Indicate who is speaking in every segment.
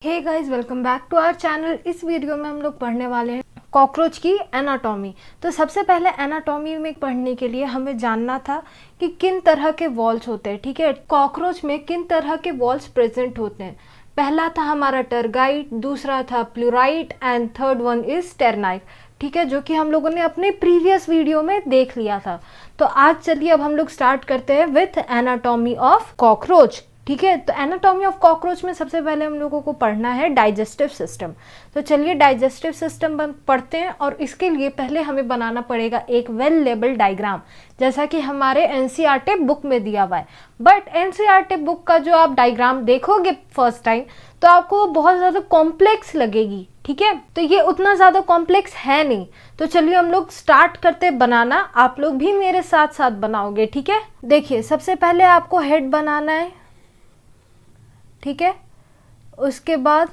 Speaker 1: Hey guys, welcome back to our channel. इस video में हम लोग पढ़ने वाले हैं कॉकरोच की एनाटॉमी। तो सबसे पहले एनाटॉमी में पढ़ने के लिए हमें जानना था कि किन तरह के वॉल्स होते हैं। ठीक है, कॉकरोच में किन तरह के वॉल्स प्रेजेंट होते हैं। पहला था हमारा टर्गाइट, दूसरा था प्लूराइट एंड थर्ड वन इज टेरनाइट। ठीक है, जो कि हम लोगों ने अपने प्रीवियस वीडियो में देख लिया था। तो आज चलिए अब हम लोग स्टार्ट करते हैं विथ एनाटॉमी ऑफ कॉकरोच। ठीक है, तो एनाटॉमी ऑफ कॉकरोच में सबसे पहले हम लोगों को पढ़ना है डाइजेस्टिव सिस्टम। तो चलिए डाइजेस्टिव सिस्टम पढ़ते हैं, और इसके लिए पहले हमें बनाना पड़ेगा एक वेल लेबल डायग्राम, जैसा कि हमारे एनसीईआरटी बुक में दिया हुआ है। बट एनसीईआरटी बुक का जो आप डायग्राम देखोगे फर्स्ट टाइम, तो आपको बहुत ज़्यादा कॉम्प्लेक्स लगेगी। ठीक है, तो ये उतना ज़्यादा कॉम्प्लेक्स है नहीं। तो चलिए हम लोग स्टार्ट करते बनाना। आप लोग भी मेरे साथ साथ बनाओगे। ठीक है, देखिए सबसे पहले आपको हेड बनाना है। ठीक है, उसके बाद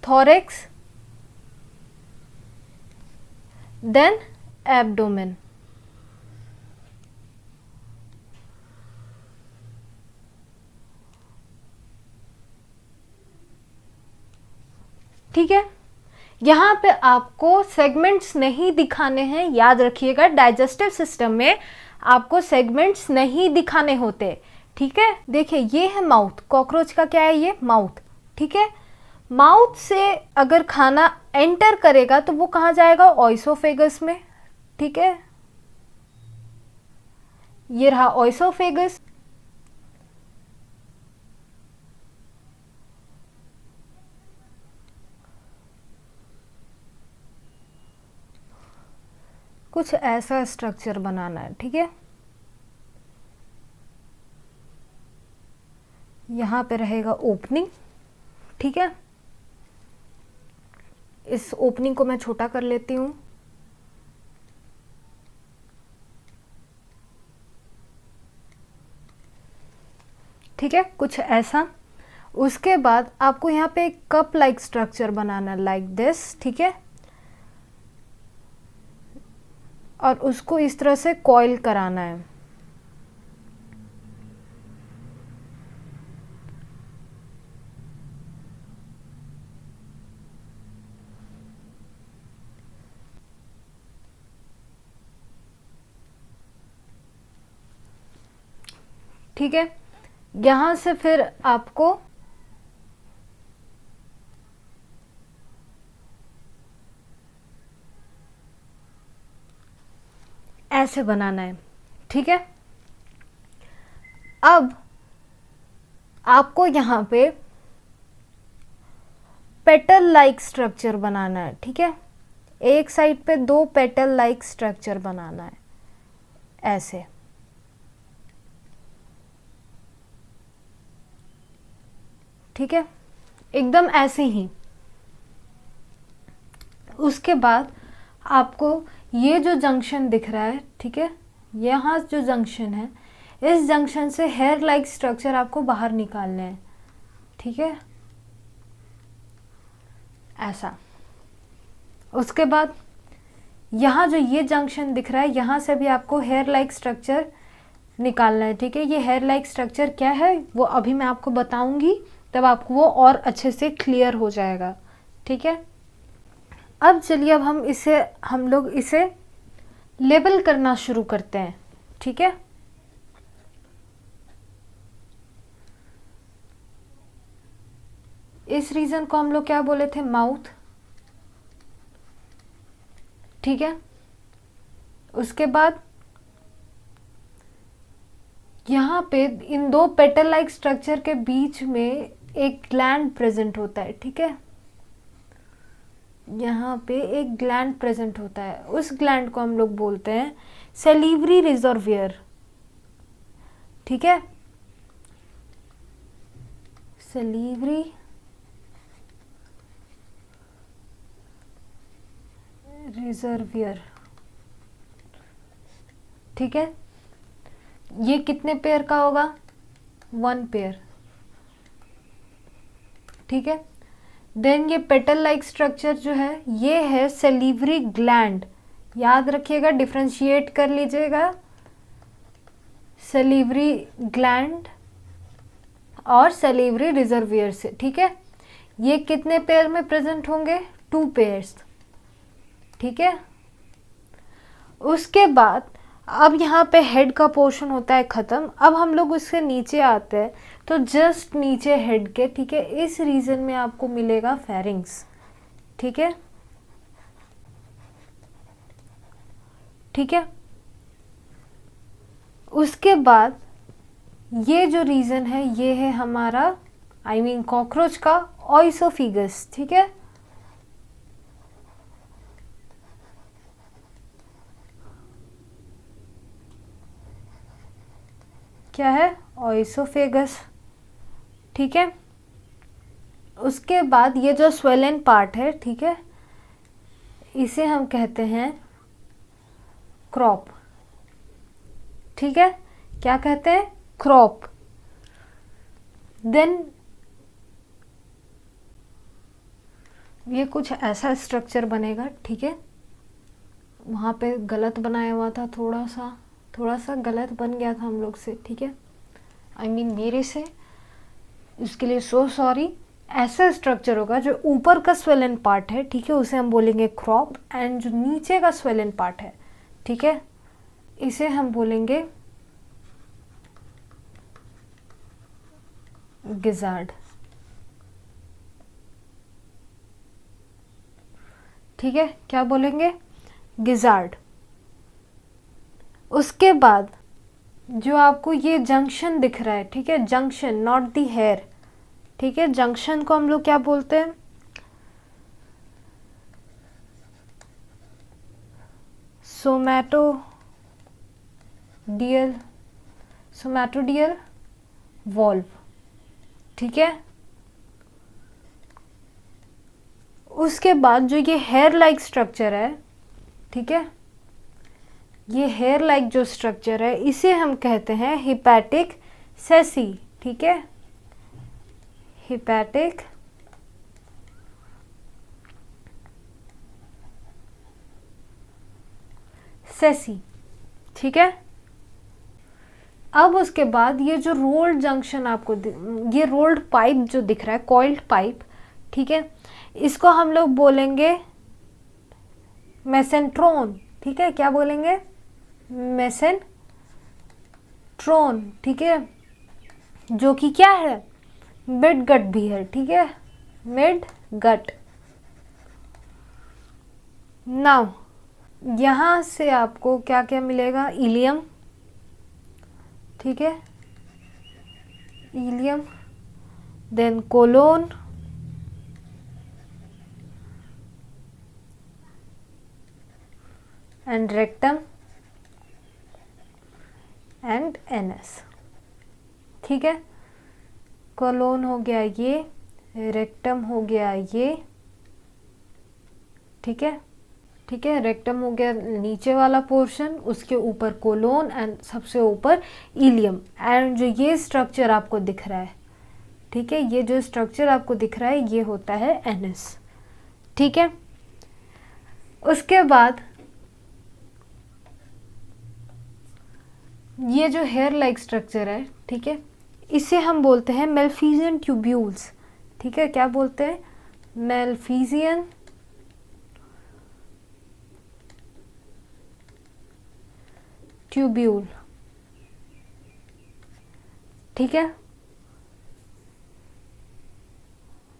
Speaker 1: थोरेक्स, देन एब्डोमेन। ठीक है, यहाँ पे आपको सेगमेंट्स नहीं दिखाने हैं, याद रखिएगा। डाइजेस्टिव सिस्टम में आपको सेगमेंट्स नहीं दिखाने होते। ठीक है, देखिए ये है माउथ। कॉकरोच का क्या है, ये माउथ। ठीक है, माउथ से अगर खाना एंटर करेगा तो वो कहाँ जाएगा, ऑइसोफेगस में। ठीक है, ये रहा ऑइसोफेगस। कुछ ऐसा स्ट्रक्चर बनाना है। ठीक है, यहाँ पे रहेगा ओपनिंग। ठीक है, इस ओपनिंग को मैं छोटा कर लेती हूँ। ठीक है, कुछ ऐसा। उसके बाद आपको यहाँ पे एक कप लाइक स्ट्रक्चर बनाना है, लाइक दिस। ठीक है, और उसको इस तरह से कॉइल कराना है। ठीक है, यहां से फिर आपको ऐसे बनाना है। ठीक है, अब आपको यहां पे पेटल लाइक स्ट्रक्चर बनाना है। ठीक है, एक साइड पे दो पेटल लाइक स्ट्रक्चर बनाना है, ऐसे। ठीक है, एकदम ऐसे ही। उसके बाद आपको ये जो जंक्शन दिख रहा है, ठीक है, यहाँ जो जंक्शन है, इस जंक्शन से हेयर लाइक स्ट्रक्चर आपको बाहर निकालना है। ठीक है, ऐसा। उसके बाद यहाँ जो ये जंक्शन दिख रहा है, यहाँ से भी आपको हेयर लाइक स्ट्रक्चर निकालना है। ठीक है, ये हेयर लाइक स्ट्रक्चर क्या है वो अभी मैं आपको बताऊंगी, तब आपको वो और अच्छे से क्लियर हो जाएगा। ठीक है, अब चलिए अब हम लोग इसे लेबल करना शुरू करते हैं। ठीक है, इस रीजन को हम लोग क्या बोले थे, माउथ। ठीक है, उसके बाद यहाँ पे इन दो पेटल लाइक स्ट्रक्चर के बीच में एक ग्लैंड प्रेजेंट होता है। ठीक है, यहाँ पे एक ग्लैंड प्रेजेंट होता है, उस ग्लैंड को हम लोग बोलते हैं सेलिवरी रिजर्वियर। ठीक है, सेलिवरी रिजर्वियर। ठीक है, ये कितने पेयर का होगा, 1 पेयर। ठीक है, देन ये पेटल लाइक स्ट्रक्चर जो है, ये है सेलिवरी ग्लैंड। याद रखिएगा, डिफ्रेंशिएट कर लीजिएगा, सेलिवरी ग्लैंड और सैलिवरी रिजर्वियर से, ठीक है। ये कितने पेयर में प्रेजेंट होंगे? 2 पेयर्स, ठीक है। उसके बाद अब यहाँ पे हेड का पोर्शन होता है ख़त्म। अब हम लोग उससे नीचे आते हैं, तो जस्ट नीचे हेड के, ठीक है, इस रीजन में आपको मिलेगा फेरिंग्स, ठीक है, ठीक है। उसके बाद ये जो रीजन है ये है हमारा कॉकरोच का ऑइसोफिगस, ठीक है। क्या है? ऑइसोफेगस, ठीक है। उसके बाद ये जो स्वेलन पार्ट है, ठीक है, इसे हम कहते हैं क्रॉप, ठीक है। क्या कहते हैं? क्रॉप। देन ये कुछ ऐसा स्ट्रक्चर बनेगा, ठीक है। वहाँ पे गलत बनाया हुआ था, थोड़ा सा गलत बन गया था हम लोग से, ठीक है, मेरे से, इसके लिए सो सॉरी। ऐसा स्ट्रक्चर होगा जो ऊपर का स्वेलन पार्ट है, ठीक है, उसे हम बोलेंगे क्रॉप, एंड जो नीचे का स्वेलन पार्ट है, ठीक है, इसे हम बोलेंगे गिजार्ड, ठीक है। क्या बोलेंगे? गिजार्ड। उसके बाद जो आपको ये जंक्शन दिख रहा है, ठीक है, जंक्शन, नॉट दी हेयर, ठीक है, जंक्शन को हम लोग क्या बोलते हैं? सोमैटोडियल वॉल्व, ठीक है। उसके बाद जो ये हेयर लाइक स्ट्रक्चर है, ठीक है, ये हेयर लाइक जो स्ट्रक्चर है इसे हम कहते हैं हिपैटिक सेसी, ठीक है, हिपैटिक सेसी, ठीक है। अब उसके बाद ये जो रोल्ड जंक्शन आपको ये रोल्ड पाइप जो दिख रहा है, कॉइल्ड पाइप, ठीक है, इसको हम लोग बोलेंगे मेसेंट्रोन, ठीक है। क्या बोलेंगे? मेसेंट्रोन, ठीक है, जो कि क्या है? मिड गट भी है, ठीक है, मिड गट। नाउ यहाँ से आपको क्या क्या मिलेगा? इलियम, ठीक है, ileum, then colon, and rectum and anus, ठीक है। कोलोन हो गया ये, रेक्टम हो गया ये, ठीक है, ठीक है, रेक्टम हो गया नीचे वाला पोर्शन, उसके ऊपर कोलोन, एंड सबसे ऊपर इलियम, एंड जो ये स्ट्रक्चर आपको दिख रहा है, ठीक है, ये जो स्ट्रक्चर आपको दिख रहा है ये होता है एनस, ठीक है। उसके बाद ये जो हेयर लाइक स्ट्रक्चर है, ठीक है, इसे हम बोलते हैं मेलफिजियन ट्यूब्यूल्स, ठीक है। क्या बोलते हैं? मेलफिजियन ट्यूब्यूल, ठीक है।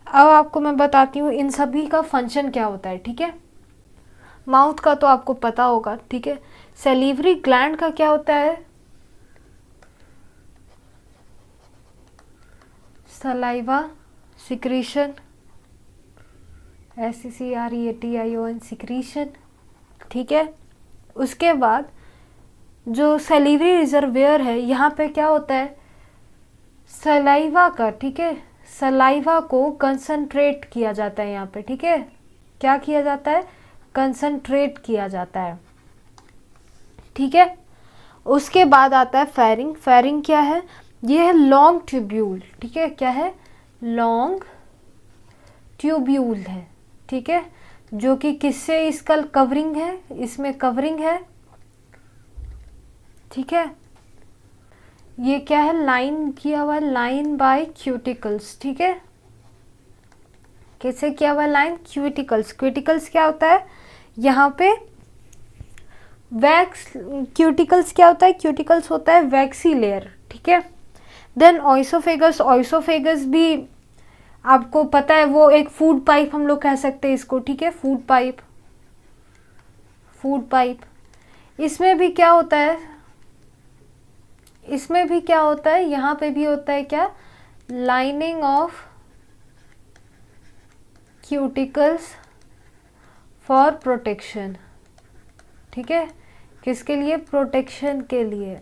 Speaker 1: अब आपको मैं बताती हूँ इन सभी का फंक्शन क्या होता है, ठीक है। माउथ का तो आपको पता होगा, ठीक है। सैलिवरी ग्लैंड का क्या होता है? सलाइवा सिक्रीशन, SECREATION, सिक्रीशन, ठीक है। उसके बाद जो सैलिवरी रिजर्वियर है, यहाँ पे क्या होता है? सलाइवा का, ठीक है, सलाइवा को कंसंट्रेट किया जाता है यहाँ पे, ठीक है। क्या किया जाता है? कंसंट्रेट किया जाता है, ठीक है। उसके बाद आता है फेरिंग। फेरिंग क्या है? ये है लॉन्ग ट्यूब्यूल, ठीक है। क्या है? लॉन्ग ट्यूब्यूल है, ठीक है, जो कि किससे इसका कवरिंग है? इसमें कवरिंग है, ठीक है। ये क्या है, लाइन किया हुआ है, लाइन बाय क्यूटिकल्स, ठीक है। कैसे किया हुआ है लाइन, क्यूटिकल्स। क्यूटिकल्स क्या होता है, यहाँ पे वैक्स, क्यूटिकल्स क्या होता है, क्यूटिकल्स होता है वैक्सी लेयर, ठीक है। देन ऑइसोफेगस, ऑइसोफेगस भी आपको पता है वो एक फूड पाइप हम लोग कह सकते हैं इसको, ठीक है, फूड पाइप, फूड पाइप। इसमें भी क्या होता है, इसमें भी क्या होता है, यहाँ पे भी होता है क्या, lining of cuticles for protection, ठीक है, किसके लिए, प्रोटेक्शन के लिए।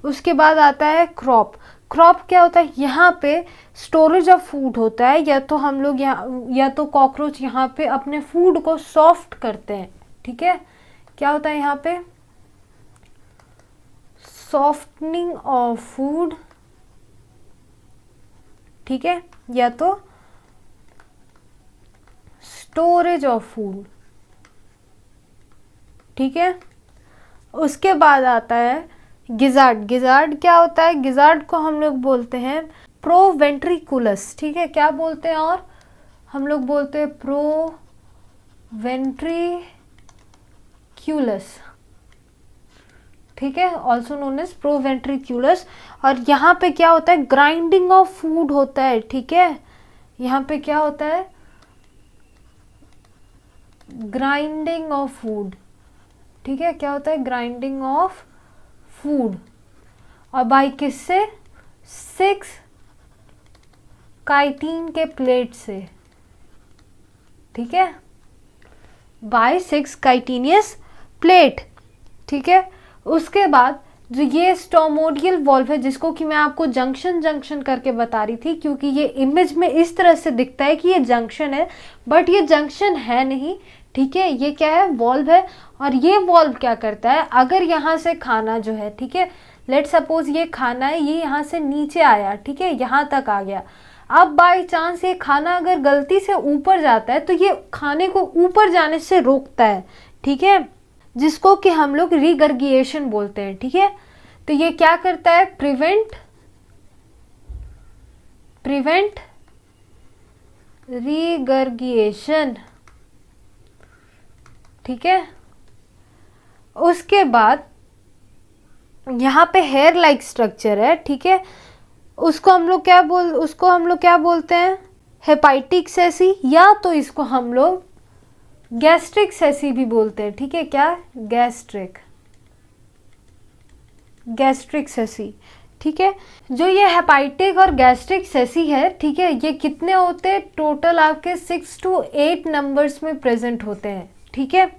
Speaker 1: उसके बाद आता है क्रॉप। क्रॉप क्या होता है, यहाँ पे स्टोरेज ऑफ फूड होता है, या तो हम लोग यहाँ, या तो कॉकरोच यहाँ पे अपने फूड को सॉफ्ट करते हैं, ठीक है। क्या होता है यहाँ पे, सॉफ्टनिंग ऑफ फूड, ठीक है, या तो स्टोरेज ऑफ फूड, ठीक है। उसके बाद आता है गिजार्ड। गिजार्ड क्या होता है, गिजार्ड को हम लोग बोलते हैं प्रोवेंट्रिकुलस, ठीक है, क्या बोलते हैं, और हम लोग बोलते हैं प्रोवेंट्रिक्यूलस, ठीक है, ऑल्सो नोन एज प्रोवेंट्रिक्यूलस। और यहाँ पे क्या होता है, ग्राइंडिंग ऑफ फूड होता है, ठीक है। यहाँ पे क्या होता है, ग्राइंडिंग ऑफ फूड, ठीक है, क्या होता है, ग्राइंडिंग ऑफ फूड। और बाई किससे, 6 काइटिन के प्लेट से, ठीक है, बाय 6 काइटिनियस प्लेट, ठीक है। उसके बाद जो ये स्टोमोडियल वॉल्व है, जिसको कि मैं आपको जंक्शन जंक्शन करके बता रही थी, क्योंकि ये इमेज में इस तरह से दिखता है कि ये जंक्शन है, बट ये जंक्शन है नहीं, ठीक है, ये क्या है, वॉल्व है। और ये वॉल्व क्या करता है, अगर यहाँ से खाना जो है, ठीक है, लेट सपोज ये खाना है, ये यहाँ से नीचे आया, ठीक है, यहाँ तक आ गया। अब बाई चांस ये खाना अगर गलती से ऊपर जाता है, तो ये खाने को ऊपर जाने से रोकता है, ठीक है, जिसको कि हम लोग रिगर्गिएशन बोलते हैं, ठीक है। तो ये क्या करता है, प्रिवेंट रिगर्गिएशन, ठीक है। उसके बाद यहाँ पे हेयर लाइक स्ट्रक्चर है, ठीक है, उसको हम लोग क्या बोलते हैं, हेपाइटिक सेसी, या तो इसको हम लोग गैस्ट्रिक सेसी भी बोलते हैं, ठीक है, क्या, गैस्ट्रिक सेसी, ठीक है। जो ये हेपाइटिक और गैस्ट्रिक सेसी है, ठीक है, ये कितने होते हैं, टोटल आपके 6 to 8 नंबर्स में प्रेजेंट होते हैं, ठीक है।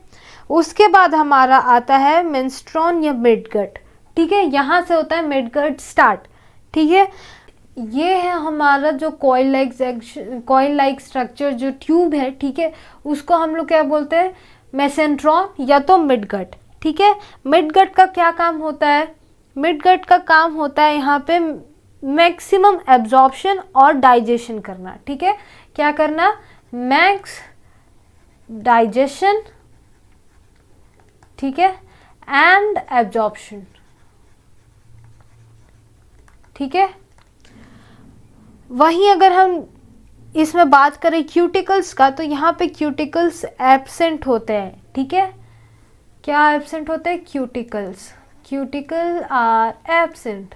Speaker 1: उसके बाद हमारा आता है मेंस्ट्रॉन या मिडगट, ठीक है, यहाँ से होता है मिडगट स्टार्ट, ठीक है। ये है हमारा जो कॉइल लाइक स्ट्रक्चर जो ट्यूब है, ठीक है, उसको हम लोग क्या बोलते हैं, मेसेंट्रॉन या तो मिडगट, ठीक है। मिडगट का क्या काम होता है, मिडगट का काम होता है यहाँ पे मैक्सिमम एब्जॉर्प्शन और डाइजेशन करना, ठीक है, क्या करना, मैक्स डाइजेशन, ठीक है, एंड एब्जॉर्प्शन, ठीक है। वहीं अगर हम इसमें बात करें क्यूटिकल्स का, तो यहाँ पे क्यूटिकल्स एब्सेंट होते हैं, ठीक है, क्या एब्सेंट होते हैं, क्यूटिकल आर एब्सेंट,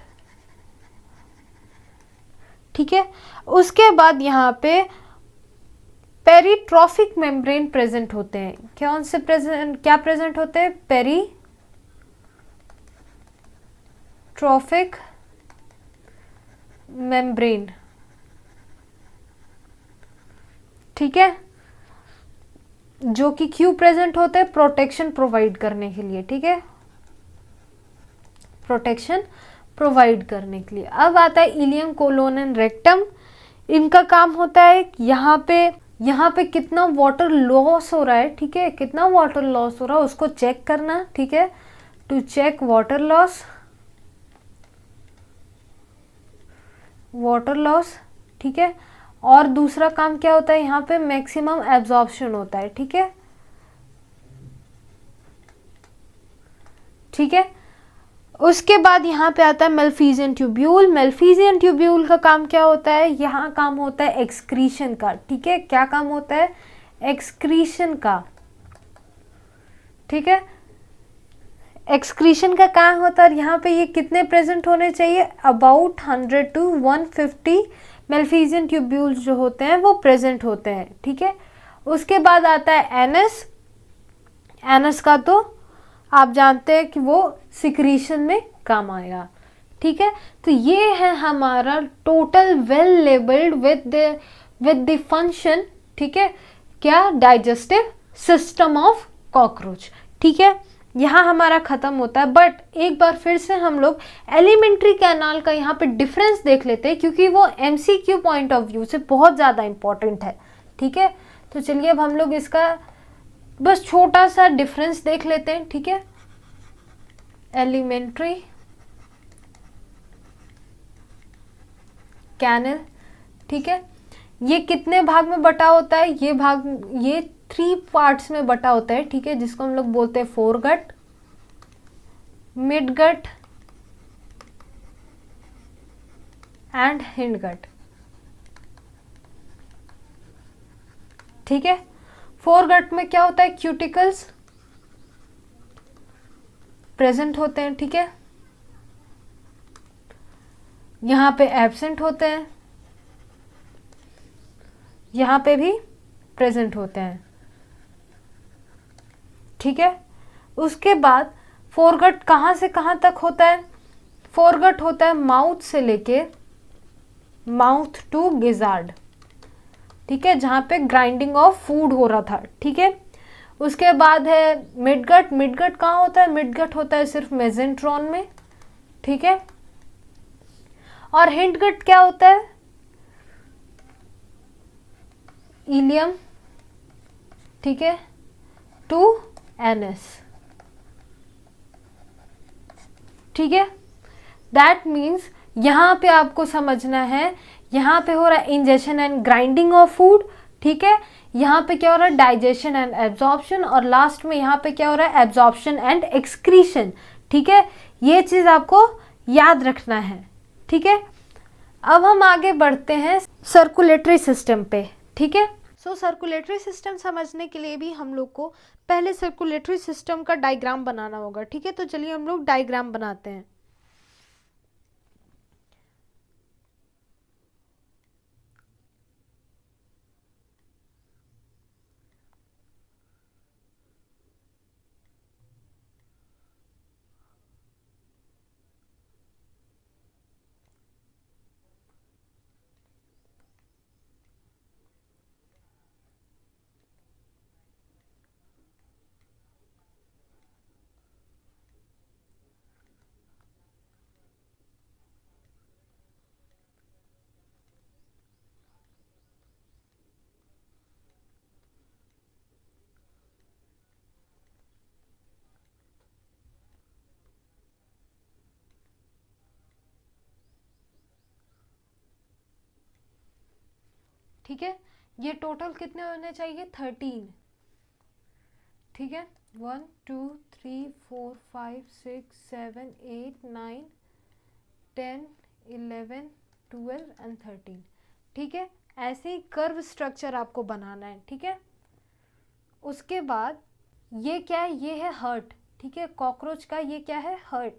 Speaker 1: ठीक है। उसके बाद यहाँ पे पेरीट्रॉफिक मेम्ब्रेन प्रेजेंट होते हैं, क्या प्रेजेंट होते हैं, पेरीट्रॉफिक मेम्ब्रेन, ठीक है, जो कि क्यों प्रेजेंट होते हैं, प्रोटेक्शन प्रोवाइड करने के लिए, ठीक है, प्रोटेक्शन प्रोवाइड करने के लिए। अब आता है इलियम, कोलोन एंड रेक्टम। इनका काम होता है यहाँ पे कितना वाटर लॉस हो रहा है, ठीक है, कितना वाटर लॉस हो रहा है उसको चेक करना, ठीक है, टू चेक वाटर लॉस, ठीक है। और दूसरा काम क्या होता है, यहाँ पे मैक्सिमम एब्जॉर्प्शन होता है, ठीक है, ठीक है। उसके बाद यहाँ पे आता है मेल्फिजियन ट्यूब्यूल। मेल्फिजियन ट्यूब्यूल का काम क्या होता है, यहाँ काम होता है एक्सक्रीशन का, ठीक है। क्या काम होता है, एक्सक्रीशन का, ठीक है। एक्सक्रीशन का काम होता है, यहाँ पे ये कितने प्रेजेंट होने चाहिए, अबाउट 100 to 150 मेल्फिजियन ट्यूब्यूल्स जो होते हैं वो प्रेजेंट होते हैं, ठीक है। उसके बाद आता है एनस। एनस का तो आप जानते हैं कि वो सिक्रीशन में काम आएगा, ठीक है। तो ये है हमारा total well labelled with the function, ठीक है, क्या, डाइजेस्टिव सिस्टम ऑफ कॉकरोच, ठीक है। यहाँ हमारा खत्म होता है। बट एक बार फिर से हम लोग एलिमेंट्री कैनाल का यहाँ पे डिफरेंस देख लेते हैं, क्योंकि वो एमसीक्यू पॉइंट ऑफ व्यू से बहुत ज़्यादा इंपॉर्टेंट है, ठीक है। तो चलिए अब हम लोग इसका बस छोटा सा डिफरेंस देख लेते हैं, ठीक है। एलिमेंट्री कैनल, ठीक है, ये कितने भाग में बटा होता है, ये 3 पार्ट्स में बटा होता है, ठीक है, जिसको हम लोग बोलते हैं फोरगट, मिडगट एंड हिंडगट, ठीक है। फोरगट में क्या होता है, क्यूटिकल्स प्रेजेंट होते हैं, ठीक है, यहाँ पे एब्सेंट होते हैं, यहाँ पे भी प्रेजेंट होते हैं, ठीक है। उसके बाद फोरगट कहाँ से कहाँ तक होता है, फोरगट होता है माउथ से लेके माउथ टू गिजार्ड, ठीक है, जहाँ पे ग्राइंडिंग ऑफ फूड हो रहा था, ठीक है। उसके बाद है मिडगट। मिडगट कहाँ होता है, मिडगट होता है सिर्फ मेसेंट्रॉन में, ठीक है। और हिंडगट क्या होता है, इलियम, ठीक है, टू एनस, ठीक है। दैट मीन्स यहाँ पे आपको समझना है, यहाँ पे हो रहा है ingestion and grinding of food, ठीक है। यहाँ पे क्या हो रहा है, डाइजेशन एंड एब्जॉर्प्शन, और लास्ट में यहाँ पे क्या हो रहा है, एब्जॉर्प्शन एंड एक्सक्रीशन, ठीक है। ये चीज आपको याद रखना है, ठीक है। अब हम आगे बढ़ते हैं सर्कुलेटरी सिस्टम पे, ठीक है। सो सर्कुलेटरी सिस्टम समझने के लिए भी हम लोग को पहले सर्कुलेटरी सिस्टम का डायग्राम बनाना होगा, ठीक है। तो चलिए हम लोग डायग्राम बनाते हैं। ठीक है, ये टोटल कितने होने चाहिए, 13, ठीक है। 1 2 3 4 5 6 7 8 9 10 11 12 एंड 13, ठीक है। ऐसे ही कर्व स्ट्रक्चर आपको बनाना है, ठीक है। उसके बाद ये क्या है, ये है हर्ट, ठीक है। कॉकरोच का ये क्या है, हर्ट।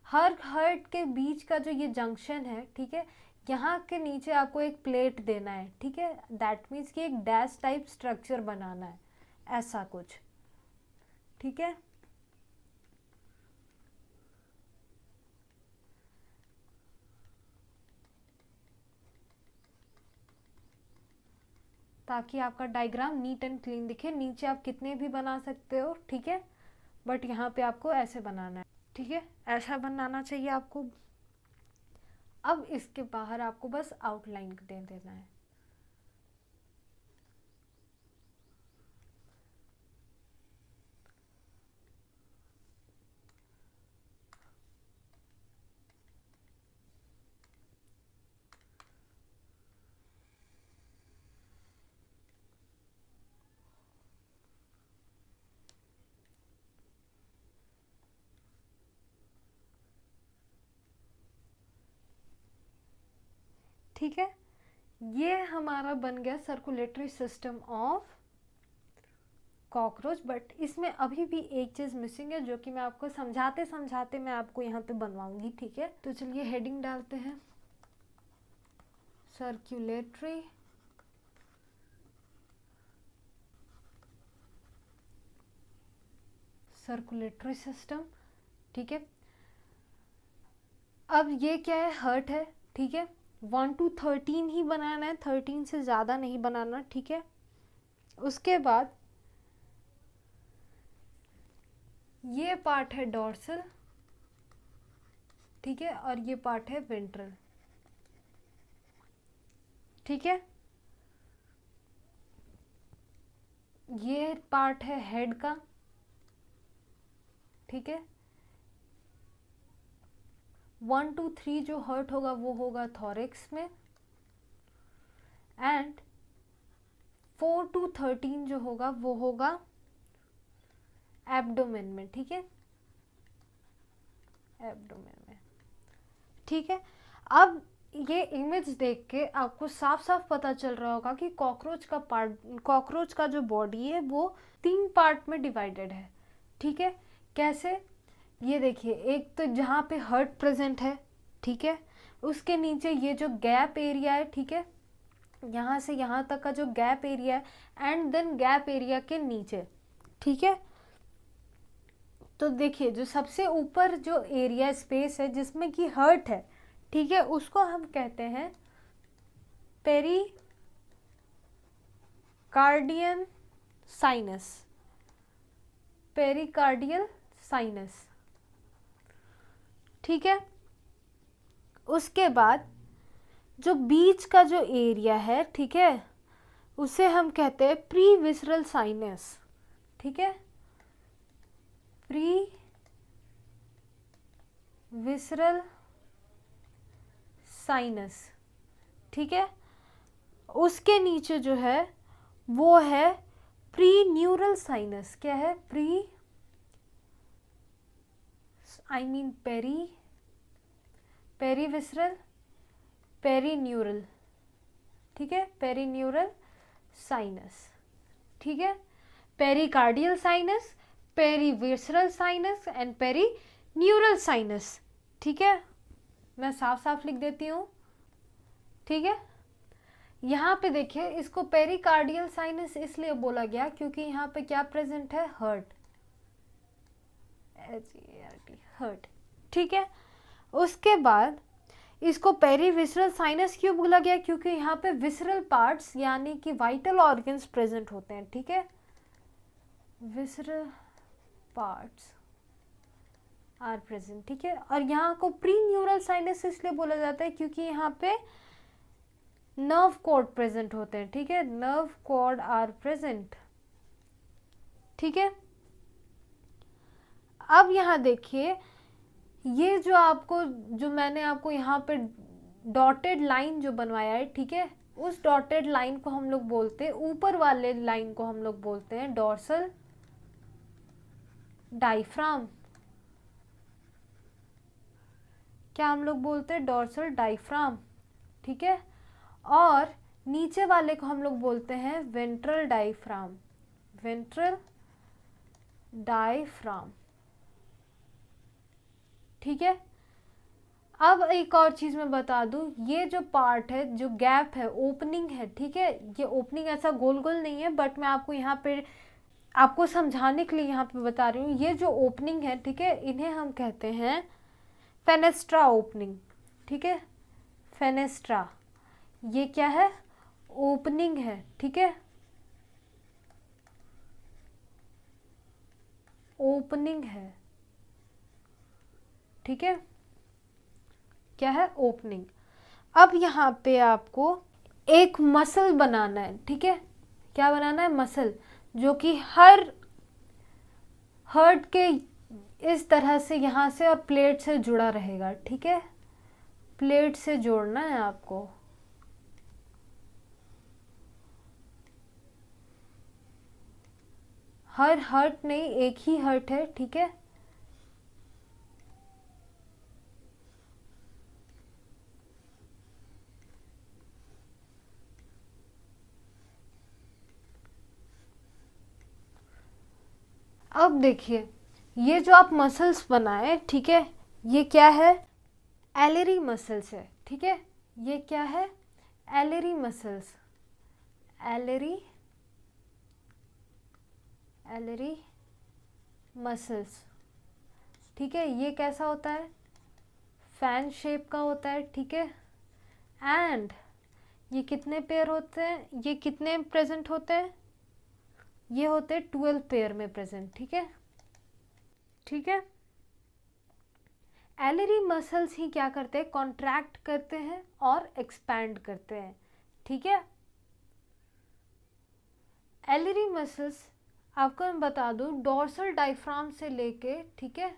Speaker 1: हर हर्ट के बीच का जो ये जंक्शन है, ठीक है, यहाँ के नीचे आपको एक प्लेट देना है, ठीक है। दैट मीन्स कि एक डैश टाइप स्ट्रक्चर बनाना है, ऐसा कुछ, ठीक है। ताकि आपका डायग्राम नीट एंड क्लीन दिखे। नीचे आप कितने भी बना सकते हो, ठीक है, बट यहाँ पे आपको ऐसे बनाना है, ठीक है, ऐसा बनाना चाहिए आपको। अब इसके बाहर आपको बस आउटलाइन दे देना है। ठीक है, ये हमारा बन गया circulatory system of cockroach. But इसमें अभी भी एक चीज़ मिसिंग है जो कि मैं आपको समझाते समझाते मैं आपको यहाँ पे बनवाऊंगी, ठीक है। तो चलिए हेडिंग डालते हैं, सर्कुलेटरी सिस्टम, ठीक है। अब ये क्या है, हर्ट है, ठीक है। 1 to 13 ही बनाना है, 13 से ज़्यादा नहीं बनाना, ठीक है। उसके बाद ये पार्ट है डॉर्सल, ठीक है, और ये पार्ट है वेंट्रल, ठीक है। ये पार्ट है हेड का, ठीक है। 1 to 3 जो हर्ट होगा वो होगा थॉरेक्स में, एंड 4 to 13 जो होगा वो होगा एब्डोमेन में, ठीक है, एब्डोमेन में, ठीक है। अब ये इमेज देख के आपको साफ साफ पता चल रहा होगा कि कॉकरोच का जो बॉडी है वो 3 पार्ट में डिवाइडेड है, ठीक है। कैसे, ये देखिए, एक तो जहाँ पे हर्ट प्रेजेंट है, ठीक है, उसके नीचे ये जो गैप एरिया है, ठीक है, यहाँ से यहाँ तक का जो गैप एरिया है, एंड देन गैप एरिया के नीचे, ठीक है। तो देखिए जो सबसे ऊपर जो एरिया स्पेस है जिसमें कि हर्ट है, ठीक है, उसको हम कहते हैं पेरिकार्डियल साइनस, पेरिकार्डियल साइनस, ठीक है। उसके बाद जो बीच का जो एरिया है, ठीक है, उसे हम कहते हैं प्री विसरल साइनस, ठीक है, प्री विसरल साइनस, ठीक है। उसके नीचे जो है वो है प्री न्यूरल साइनस, क्या है, पेरीविसरल पेरीन्यूरल, ठीक है, पेरीन्यूरल साइनस, ठीक है। Pericardial sinus, perivisceral sinus and perineural sinus, ठीक है। मैं साफ साफ लिख देती हूँ, ठीक है। यहाँ पे देखिए, इसको पेरिकार्डियल साइनस इसलिए बोला गया क्योंकि यहाँ पे क्या प्रेजेंट है, हर्ट, हर्ट, ठीक है। उसके बाद इसको पेरीविसरल साइनस क्यों बोला गया, क्योंकि यहाँ पे विसरल पार्ट्स यानी कि वाइटल ऑर्गन्स प्रेजेंट होते हैं, ठीक है, विसरल पार्ट्स आर प्रेजेंट, ठीक है। और यहाँ को प्री न्यूरल साइनस इसलिए बोला जाता है क्योंकि यहाँ पे नर्व कॉर्ड प्रेजेंट होते हैं, ठीक है, नर्व कॉर्ड आर प्रेजेंट, ठीक है। अब यहाँ देखिए, ये जो मैंने आपको यहाँ पे डॉटेड लाइन जो बनवाया है, ठीक है, उस डॉटेड लाइन को हम लोग बोलते हैं, ऊपर वाले लाइन को हम लोग बोलते हैं डॉर्सल डायफ्राम, क्या हम लोग बोलते हैं, डॉर्सल डायफ्राम, ठीक है। और नीचे वाले को हम लोग बोलते हैं वेंट्रल डायफ्राम, वेंट्रल डायफ्राम, ठीक है। अब एक और चीज मैं बता दूं, ये जो पार्ट है, जो गैप है, ओपनिंग है, ठीक है, ये ओपनिंग ऐसा गोल गोल नहीं है, बट मैं आपको यहाँ पे आपको समझाने के लिए यहाँ पे बता रही हूँ। ये जो ओपनिंग है, ठीक है, इन्हें हम कहते हैं फेनेस्ट्रा ओपनिंग, ठीक है, फेनेस्ट्रा, ये क्या है, ओपनिंग है, ठीक है, ओपनिंग है, ठीक है, क्या है, ओपनिंग। अब यहाँ पे आपको एक मसल बनाना है, ठीक है, क्या बनाना है, मसल, जो कि हर हर्ट के इस तरह से यहाँ से और प्लेट से जुड़ा रहेगा, ठीक है, प्लेट से जोड़ना है आपको, हर हर्ट नहीं, एक ही हर्ट है, ठीक है, अब देखिए, ये जो आप मसल्स बनाए, ठीक है, ये क्या है, एलरी मसल्स है, ठीक है, ये क्या है, एलरी मसल्स, एलरी एलरी मसल्स, ठीक है। ये कैसा होता है, फैन शेप का होता है, ठीक है। एंड ये कितने पेयर होते हैं, ये कितने प्रेजेंट होते हैं, ये होते हैं 12 पेयर में प्रेजेंट, ठीक है, ठीक है। एलरी मसल्स ही क्या करते हैं, कॉन्ट्रैक्ट करते हैं और एक्सपैंड करते हैं, ठीक है। एलरी मसल्स आपको मैं बता दूं, डोर्सल डायफ्राम से लेके, ठीक है,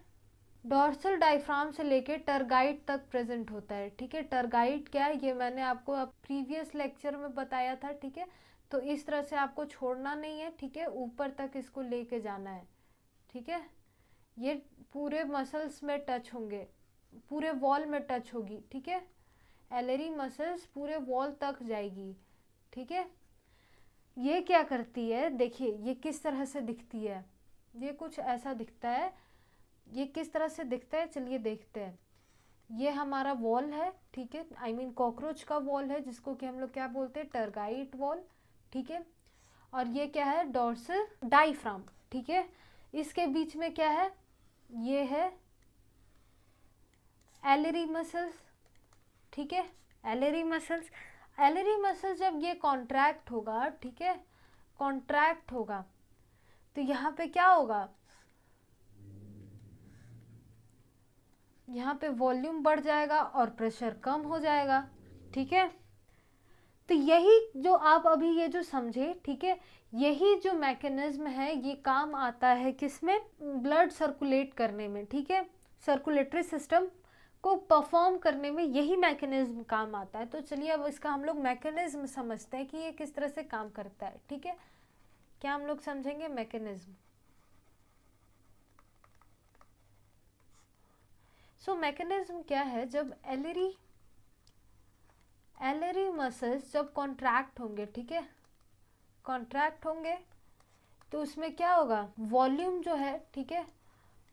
Speaker 1: डोर्सल डायफ्राम से लेके टरगाइट तक प्रेजेंट होता है, ठीक है। टरगाइट क्या है, ये मैंने आपको अब प्रीवियस लेक्चर में बताया था, ठीक है। तो इस तरह से आपको छोड़ना नहीं है, ठीक है, ऊपर तक इसको लेके जाना है, ठीक है। ये पूरे मसल्स में टच होंगे, पूरे वॉल में टच होगी, ठीक है। एलरी मसल्स पूरे वॉल तक जाएगी, ठीक है। ये क्या करती है, देखिए ये किस तरह से दिखती है, ये कुछ ऐसा दिखता है। ये किस तरह से दिखता है, चलिए देखते हैं। ये हमारा वॉल है, ठीक है, आई मीन कॉकरोच का वॉल है, जिसको कि हम लोग क्या बोलते हैं, टरगाइट वॉल, ठीक है। और ये क्या है, डोर्सल डायफ्राम, ठीक है। इसके बीच में क्या है, ये है एलरी मसल्स, ठीक है, एलरी मसल्स। एलरी मसल्स जब ये कॉन्ट्रैक्ट होगा, ठीक है, कॉन्ट्रैक्ट होगा, तो यहाँ पे क्या होगा, यहाँ पे वॉल्यूम बढ़ जाएगा और प्रेशर कम हो जाएगा, ठीक है। तो यही जो आप अभी ये जो समझे, ठीक है, यही जो मैकेनिज्म है ये काम आता है किसमें, ब्लड सर्कुलेट करने में, ठीक है, सर्कुलेटरी सिस्टम को परफॉर्म करने में यही मैकेनिज्म काम आता है। तो चलिए अब इसका हम लोग मैकेनिज्म समझते हैं कि ये किस तरह से काम करता है, ठीक है। क्या हम लोग समझेंगे मैकेनिज्म। सो मैकेनिज्म क्या है, जब एलरी मसल्स जब कॉन्ट्रैक्ट होंगे, ठीक है, कॉन्ट्रैक्ट होंगे, तो उसमें क्या होगा, वॉल्यूम जो है, ठीक है,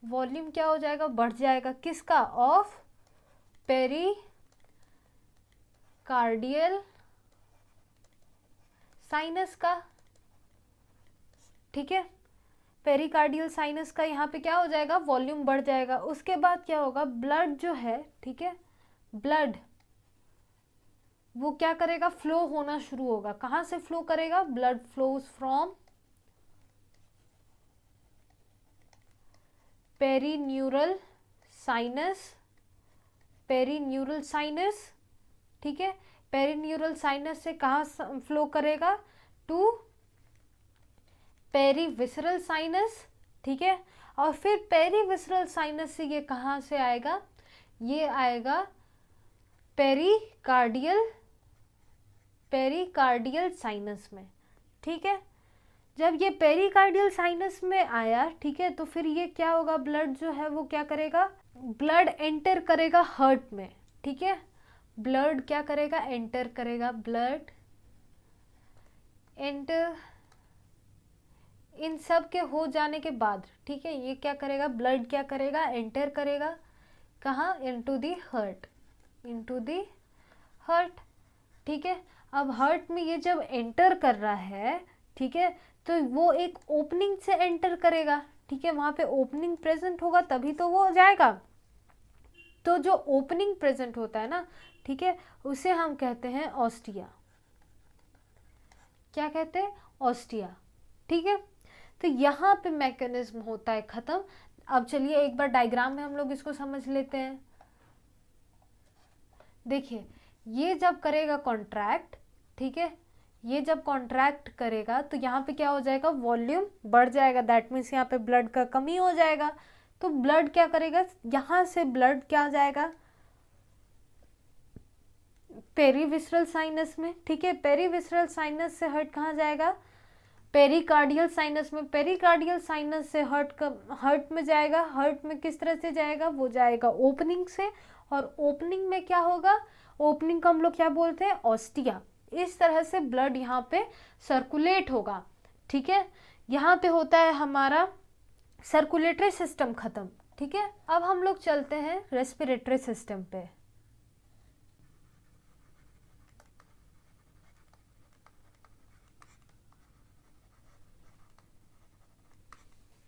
Speaker 1: वॉल्यूम क्या हो जाएगा, बढ़ जाएगा, किसका, ऑफ पेरिकार्डियल साइनस का, ठीक है। पेरिकार्डियल साइनस का यहाँ पे क्या हो जाएगा, वॉल्यूम बढ़ जाएगा। उसके बाद क्या होगा, ब्लड जो है, ठीक है, ब्लड वो क्या करेगा, फ्लो होना शुरू होगा। कहाँ से फ्लो करेगा, blood flows from perineural sinus, perineural sinus, ठीक है। पेरीन्यूरल साइनस से कहाँ फ्लो करेगा, टू पेरीविसरल साइनस, ठीक है। और फिर पेरीविसरल साइनस से ये कहाँ से आएगा, ये आएगा पेरिकार्डियल साइनस में, ठीक है। जब ये पेरिकार्डियल साइनस में आया, ठीक है, तो फिर ये क्या होगा, ब्लड जो है वो क्या करेगा, ब्लड एंटर करेगा हार्ट में, ठीक है। ब्लड क्या करेगा, एंटर करेगा, ब्लड एंटर, इन सब के हो जाने के बाद, ठीक है, ये क्या करेगा, ब्लड क्या करेगा, एंटर करेगा कहाँ, into the heart, into the heart, ठीक है। अब हार्ट में ये जब एंटर कर रहा है, ठीक है, तो वो एक ओपनिंग से एंटर करेगा, ठीक है, वहां पे ओपनिंग प्रेजेंट होगा तभी तो वो जाएगा। तो जो ओपनिंग प्रेजेंट होता है ना, ठीक है, उसे हम कहते हैं ऑस्टिया। क्या कहते हैं, ऑस्टिया, ठीक है। तो यहाँ पे मैकेनिज्म होता है खत्म। अब चलिए एक बार डायग्राम में हम लोग इसको समझ लेते हैं। देखिए ये जब करेगा कॉन्ट्रैक्ट, ठीक है, ये जब कॉन्ट्रैक्ट करेगा तो यहाँ पे क्या हो जाएगा, वॉल्यूम बढ़ जाएगा, दैट मीन्स यहाँ पे ब्लड का कमी हो जाएगा। तो ब्लड क्या करेगा, यहाँ से ब्लड क्या जाएगा, पेरीविसरल साइनस में, ठीक है। पेरीविसरल साइनस से हार्ट कहाँ जाएगा, पेरिकार्डियल साइनस में। पेरिकार्डियल साइनस से हार्ट में जाएगा। हार्ट में किस तरह से जाएगा, वो जाएगा ओपनिंग से, और ओपनिंग में क्या होगा, ओपनिंग को हम लोग क्या बोलते हैं, ऑस्टिया। इस तरह से ब्लड यहाँ पे सर्कुलेट होगा, ठीक है। यहाँ पे होता है हमारा सर्कुलेटरी सिस्टम खत्म, ठीक है। अब हम लोग चलते हैं रेस्पिरेटरी सिस्टम पे।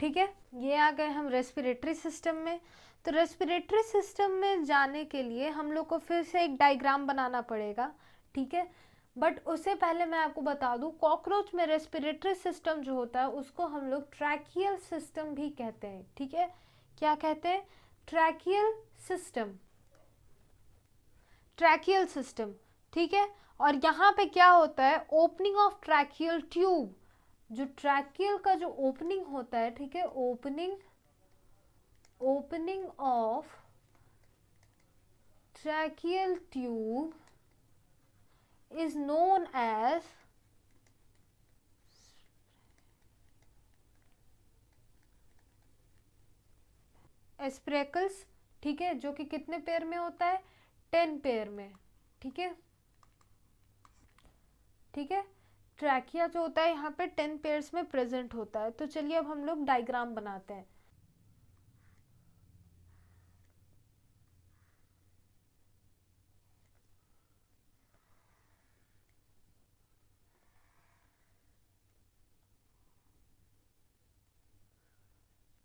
Speaker 1: ठीक है, ये आ गए हम रेस्पिरेटरी सिस्टम में। तो रेस्पिरेटरी सिस्टम में जाने के लिए हम लोग को फिर से एक डायग्राम बनाना पड़ेगा, ठीक है। बट उससे पहले मैं आपको बता दूं, कॉकरोच में रेस्पिरेटरी सिस्टम जो होता है उसको हम लोग ट्रैकियल सिस्टम भी कहते हैं, ठीक है। क्या कहते हैं? ट्रैकियल सिस्टम, ट्रैकियल सिस्टम, ठीक है। और यहाँ पे क्या होता है? ओपनिंग ऑफ ट्रैकियल ट्यूब, जो ट्रैकियल का जो ओपनिंग होता है, ठीक है, opening of tracheal tube is known as एस्प्रेकल्स, ठीक है, जो कि कितने पेयर में होता है? 10 पेयर में, ठीक है, ठीक है। ट्रैकिया जो होता है यहाँ पे 10 पेयर्स में प्रेजेंट होता है। तो चलिए अब हम लोग डायग्राम बनाते हैं।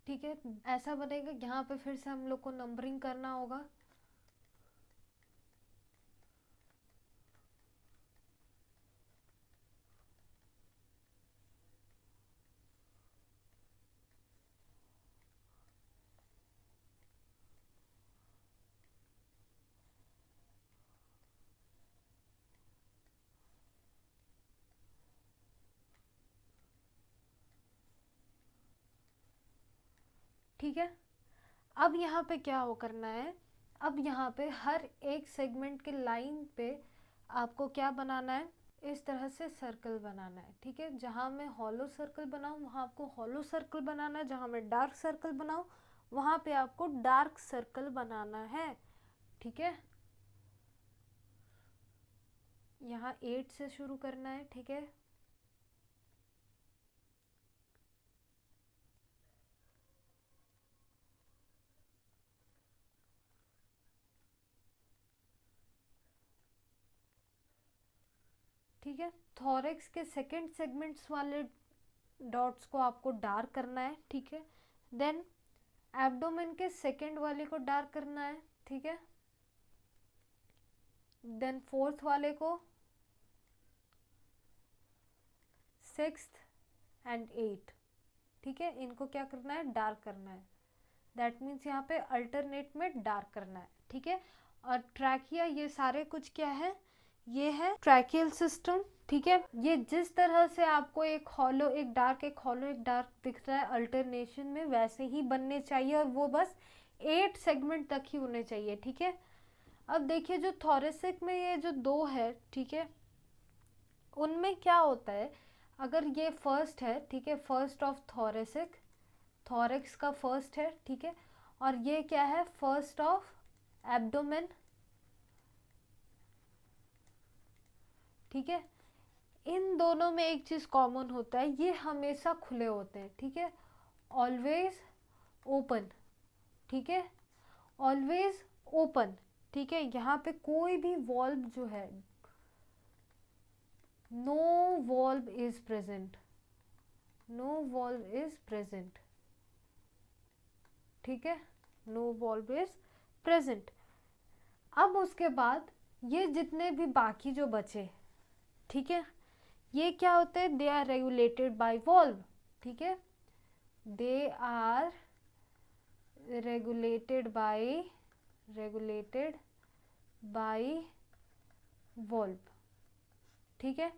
Speaker 1: ठीक है, ऐसा बनेगा। यहाँ पे फिर से हम लोग को नंबरिंग करना होगा। ठीक है, अब यहाँ पे क्या हो करना है? अब यहाँ पे हर एक सेगमेंट के लाइन पे आपको क्या बनाना है? इस तरह से सर्कल बनाना है, ठीक है। जहाँ मैं हॉलो सर्कल बनाऊँ वहाँ आपको हॉलो सर्कल बनाना है, जहाँ मैं डार्क सर्कल बनाऊँ वहाँ पे आपको डार्क सर्कल बनाना है, ठीक है। यहाँ 8 से शुरू करना है, ठीक है। ठीक है, थॉरेक्स के सेकंड सेगमेंट्स वाले डॉट्स को आपको डार्क करना है, ठीक है। देन एब्डोमेन के सेकंड वाले को डार्क करना है, ठीक है। देन फोर्थ वाले को, सिक्स्थ एंड एट, ठीक है, इनको क्या करना है? डार्क करना है। दैट मीन्स यहाँ पे अल्टरनेट में डार्क करना है, ठीक है। और ट्रैकिया, ये सारे कुछ क्या है? ये है ट्रैकियल सिस्टम, ठीक है। ये जिस तरह से आपको एक हॉलो एक डार्क, एक हॉलो एक डार्क दिख रहा है अल्टरनेशन में, वैसे ही बनने चाहिए, और वो बस 8 सेगमेंट तक ही होने चाहिए, ठीक है। अब देखिए, जो थोरेसिक में ये जो 2 है, ठीक है, उनमें क्या होता है? अगर ये फर्स्ट है, ठीक है, फर्स्ट ऑफ थोरेसिक, थॉरेक्स का फर्स्ट है, ठीक है, और ये क्या है? फर्स्ट ऑफ एब्डोमेन, ठीक है। इन दोनों में एक चीज कॉमन होता है, ये हमेशा खुले होते हैं, ठीक है, ऑलवेज ओपन, ठीक है, ऑलवेज ओपन, ठीक है। यहाँ पे कोई भी वॉल्व जो है, no valve is present, no valve is present, ठीक है, नो वॉल्व इज प्रेजेंट। अब उसके बाद ये जितने भी बाकी जो बचे, ठीक है, ये क्या होते हैं? They are regulated by valve, ठीक है, they are regulated by valve, ठीक है।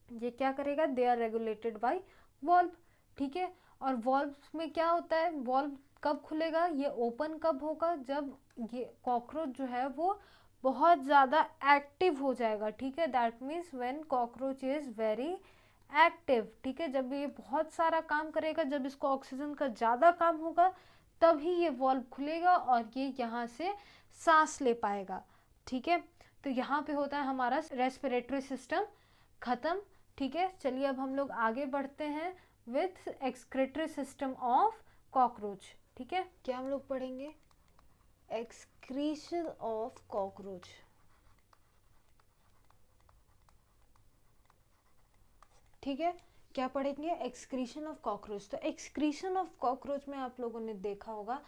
Speaker 1: ये क्या करेगा? They are regulated by valve, ठीक है। और वॉल्व में क्या होता है? वॉल्व कब खुलेगा? ये ओपन कब होगा? जब ये कॉकरोच जो है वो बहुत ज़्यादा एक्टिव हो जाएगा, ठीक है। That means when cockroach is very active, ठीक है, जब ये बहुत सारा काम करेगा, जब इसको ऑक्सीजन का ज़्यादा काम होगा, तभी ये वॉल्व खुलेगा और ये यहाँ से सांस ले पाएगा, ठीक है। तो यहाँ पे होता है हमारा रेस्पिरेटरी सिस्टम खत्म, ठीक है। चलिए अब हम लोग आगे बढ़ते हैं with excretory system of cockroach, ठीक है। क्या हम लोग पढ़ेंगे? एक्सक्रीशन ऑफ कॉकरोच, ठीक है। क्या पढ़ेंगे? Excretion of cockroach. तो एक्सक्रीशन ऑफ कॉकरोच में आप लोगों ने देखा होगा,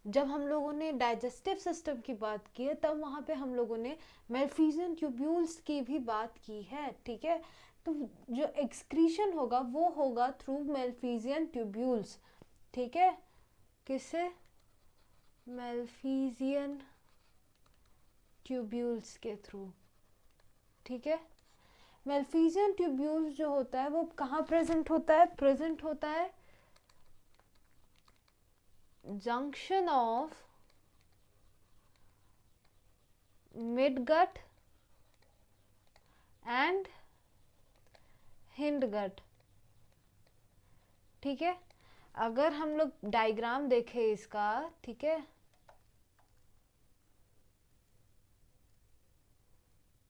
Speaker 1: जब हम लोगों ने डाइजेस्टिव सिस्टम की बात की है तब वहाँ पे हम लोगों ने मेल्फिजियन ट्यूब्यूल्स की भी बात की है, ठीक है। तो जो एक्सक्रीशन होगा वो होगा थ्रू मेल्फिजियन ट्यूब्यूल्स, ठीक है। किससे? मेल्फिजियन ट्यूब्यूल्स के थ्रू, ठीक है। मेल्फिजियन ट्यूब्यूल्स जो होता है वो कहाँ प्रेजेंट होता है? प्रेजेंट होता है junction of midgut and hindgut, ठीक है। अगर हम लोग डायग्राम देखें इसका, ठीक है,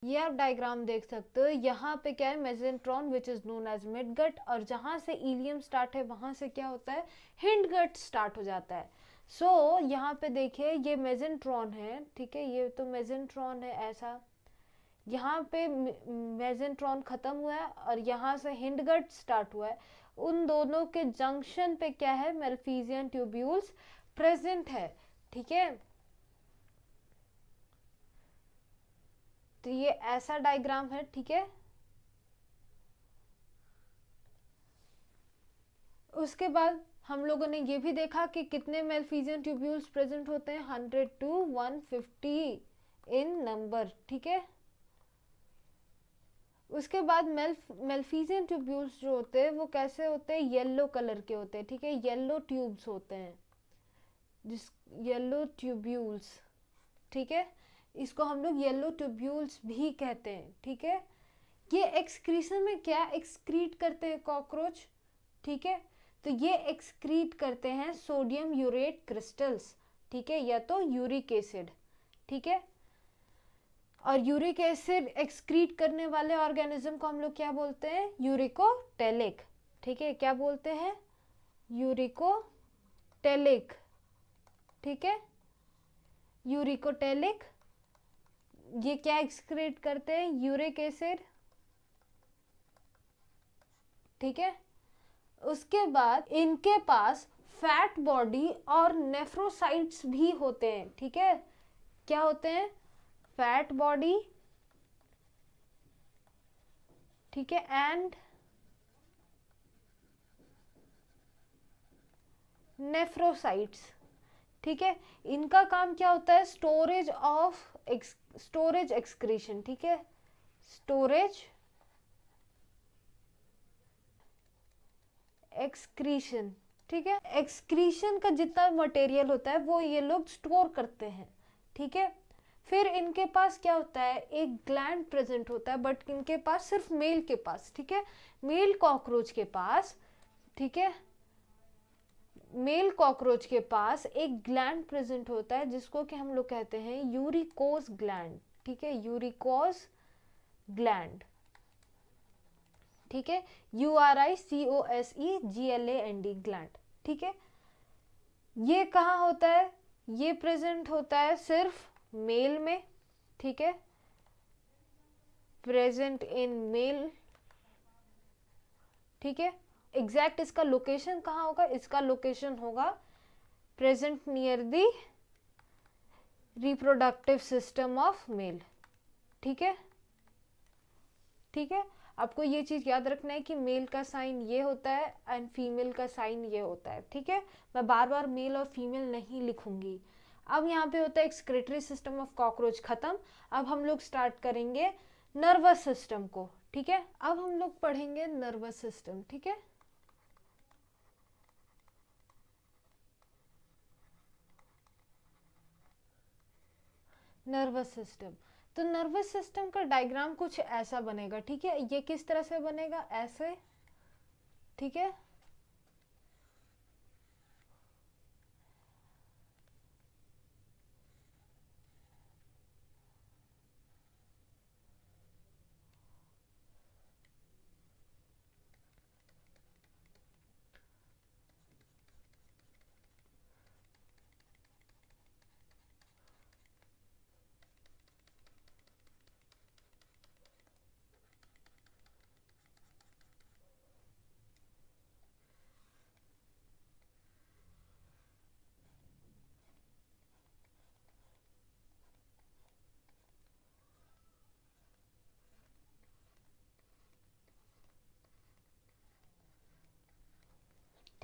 Speaker 1: ये आप डायग्राम देख सकते हो। यहाँ पे क्या है? Mesenteron which is known as midgut, और जहाँ से इलियम स्टार्ट है वहाँ से क्या होता है? हिंडगट स्टार्ट हो जाता है। सो यहाँ पे देखिए ये मेसेंट्रॉन है, ठीक है, ये तो मेसेंट्रॉन है ऐसा, यहाँ पे मेसेंट्रॉन खत्म हुआ है और यहाँ से हिंडगट स्टार्ट हुआ है। उन दोनों के जंक्शन पे क्या है? मेल्फिजियन ट्यूब्यूल्स प्रेजेंट है, ठीक है। तो ये ऐसा डायग्राम है, ठीक है। उसके बाद हम लोगों ने ये भी देखा कि कितने मेल्फिजियन ट्यूब्यूल्स प्रेजेंट होते हैं, 100 to 150 इन नंबर, ठीक है। उसके बाद मेल्फिजियन ट्यूब्यूल्स जो होते हैं वो कैसे होते हैं? येलो कलर के होते हैं, ठीक है, येलो ट्यूब्स होते हैं, जिस येलो ट्यूब्यूल्स, ठीक है। इसको हम लोग येलो ट्यूब्यूल्स भी कहते हैं, ठीक है। ये एक्सक्रीशन में क्या एक्सक्रीट करते हैं? कॉकरोच, ठीक है। तो ये एक्सक्रीट करते हैं सोडियम यूरेट क्रिस्टल्स, ठीक है, या तो यूरिक एसिड, ठीक है। और यूरिक एसिड एक्सक्रीट करने वाले ऑर्गेनिज्म को हम लोग क्या बोलते हैं? यूरिकोटेलिक, ठीक है। क्या बोलते हैं? यूरिकोटेलिक, ठीक है। यूरिकोटेलिक, ये क्या एक्सक्रीट करते हैं? यूरिक एसिड, ठीक है। उसके बाद इनके पास फैट बॉडी और नेफ्रोसाइट्स भी होते हैं, ठीक है। क्या होते हैं? फैट बॉडी, ठीक है, एंड नेफ्रोसाइट्स, ठीक है। इनका काम क्या होता है? स्टोरेज एक्सक्रीशन, ठीक है, स्टोरेज एक्सक्रीशन, ठीक है। एक्सक्रीशन का जितना मटेरियल होता है वो ये लोग स्टोर करते हैं, ठीक है। फिर इनके पास क्या होता है? एक ग्लैंड प्रेजेंट होता है, बट इनके पास सिर्फ मेल के पास, ठीक है, मेल कॉकरोच के पास, ठीक है, मेल कॉकरोच के पास एक ग्लैंड प्रेजेंट होता है जिसको कि हम लोग कहते हैं यूरिकोस ग्लैंड, ठीक है, यूरिकोस ग्लैंड, ठीक है, URICOSEGLAND ग्लैंड, ठीक है। ये कहाँ होता है? ये प्रेजेंट होता है सिर्फ मेल में, ठीक है, प्रेजेंट इन मेल, ठीक है। एग्जैक्ट इसका लोकेशन कहाँ होगा? इसका लोकेशन होगा present near the reproductive system of male, ठीक है, ठीक है। आपको ये चीज याद रखना है कि मेल का साइन ये होता है एंड फीमेल का साइन ये होता है, ठीक है। मैं बार बार मेल और फीमेल नहीं लिखूंगी। अब यहाँ पे होता है एक्सक्रीटरी सिस्टम ऑफ कॉकरोच खत्म। अब हम लोग स्टार्ट करेंगे नर्वस सिस्टम को, ठीक है। अब हम लोग पढ़ेंगे नर्वस सिस्टम, ठीक है। नर्वस सिस्टम, तो नर्वस सिस्टम का डायग्राम कुछ ऐसा बनेगा, ठीक है। ये किस तरह से बनेगा? ऐसे, ठीक है।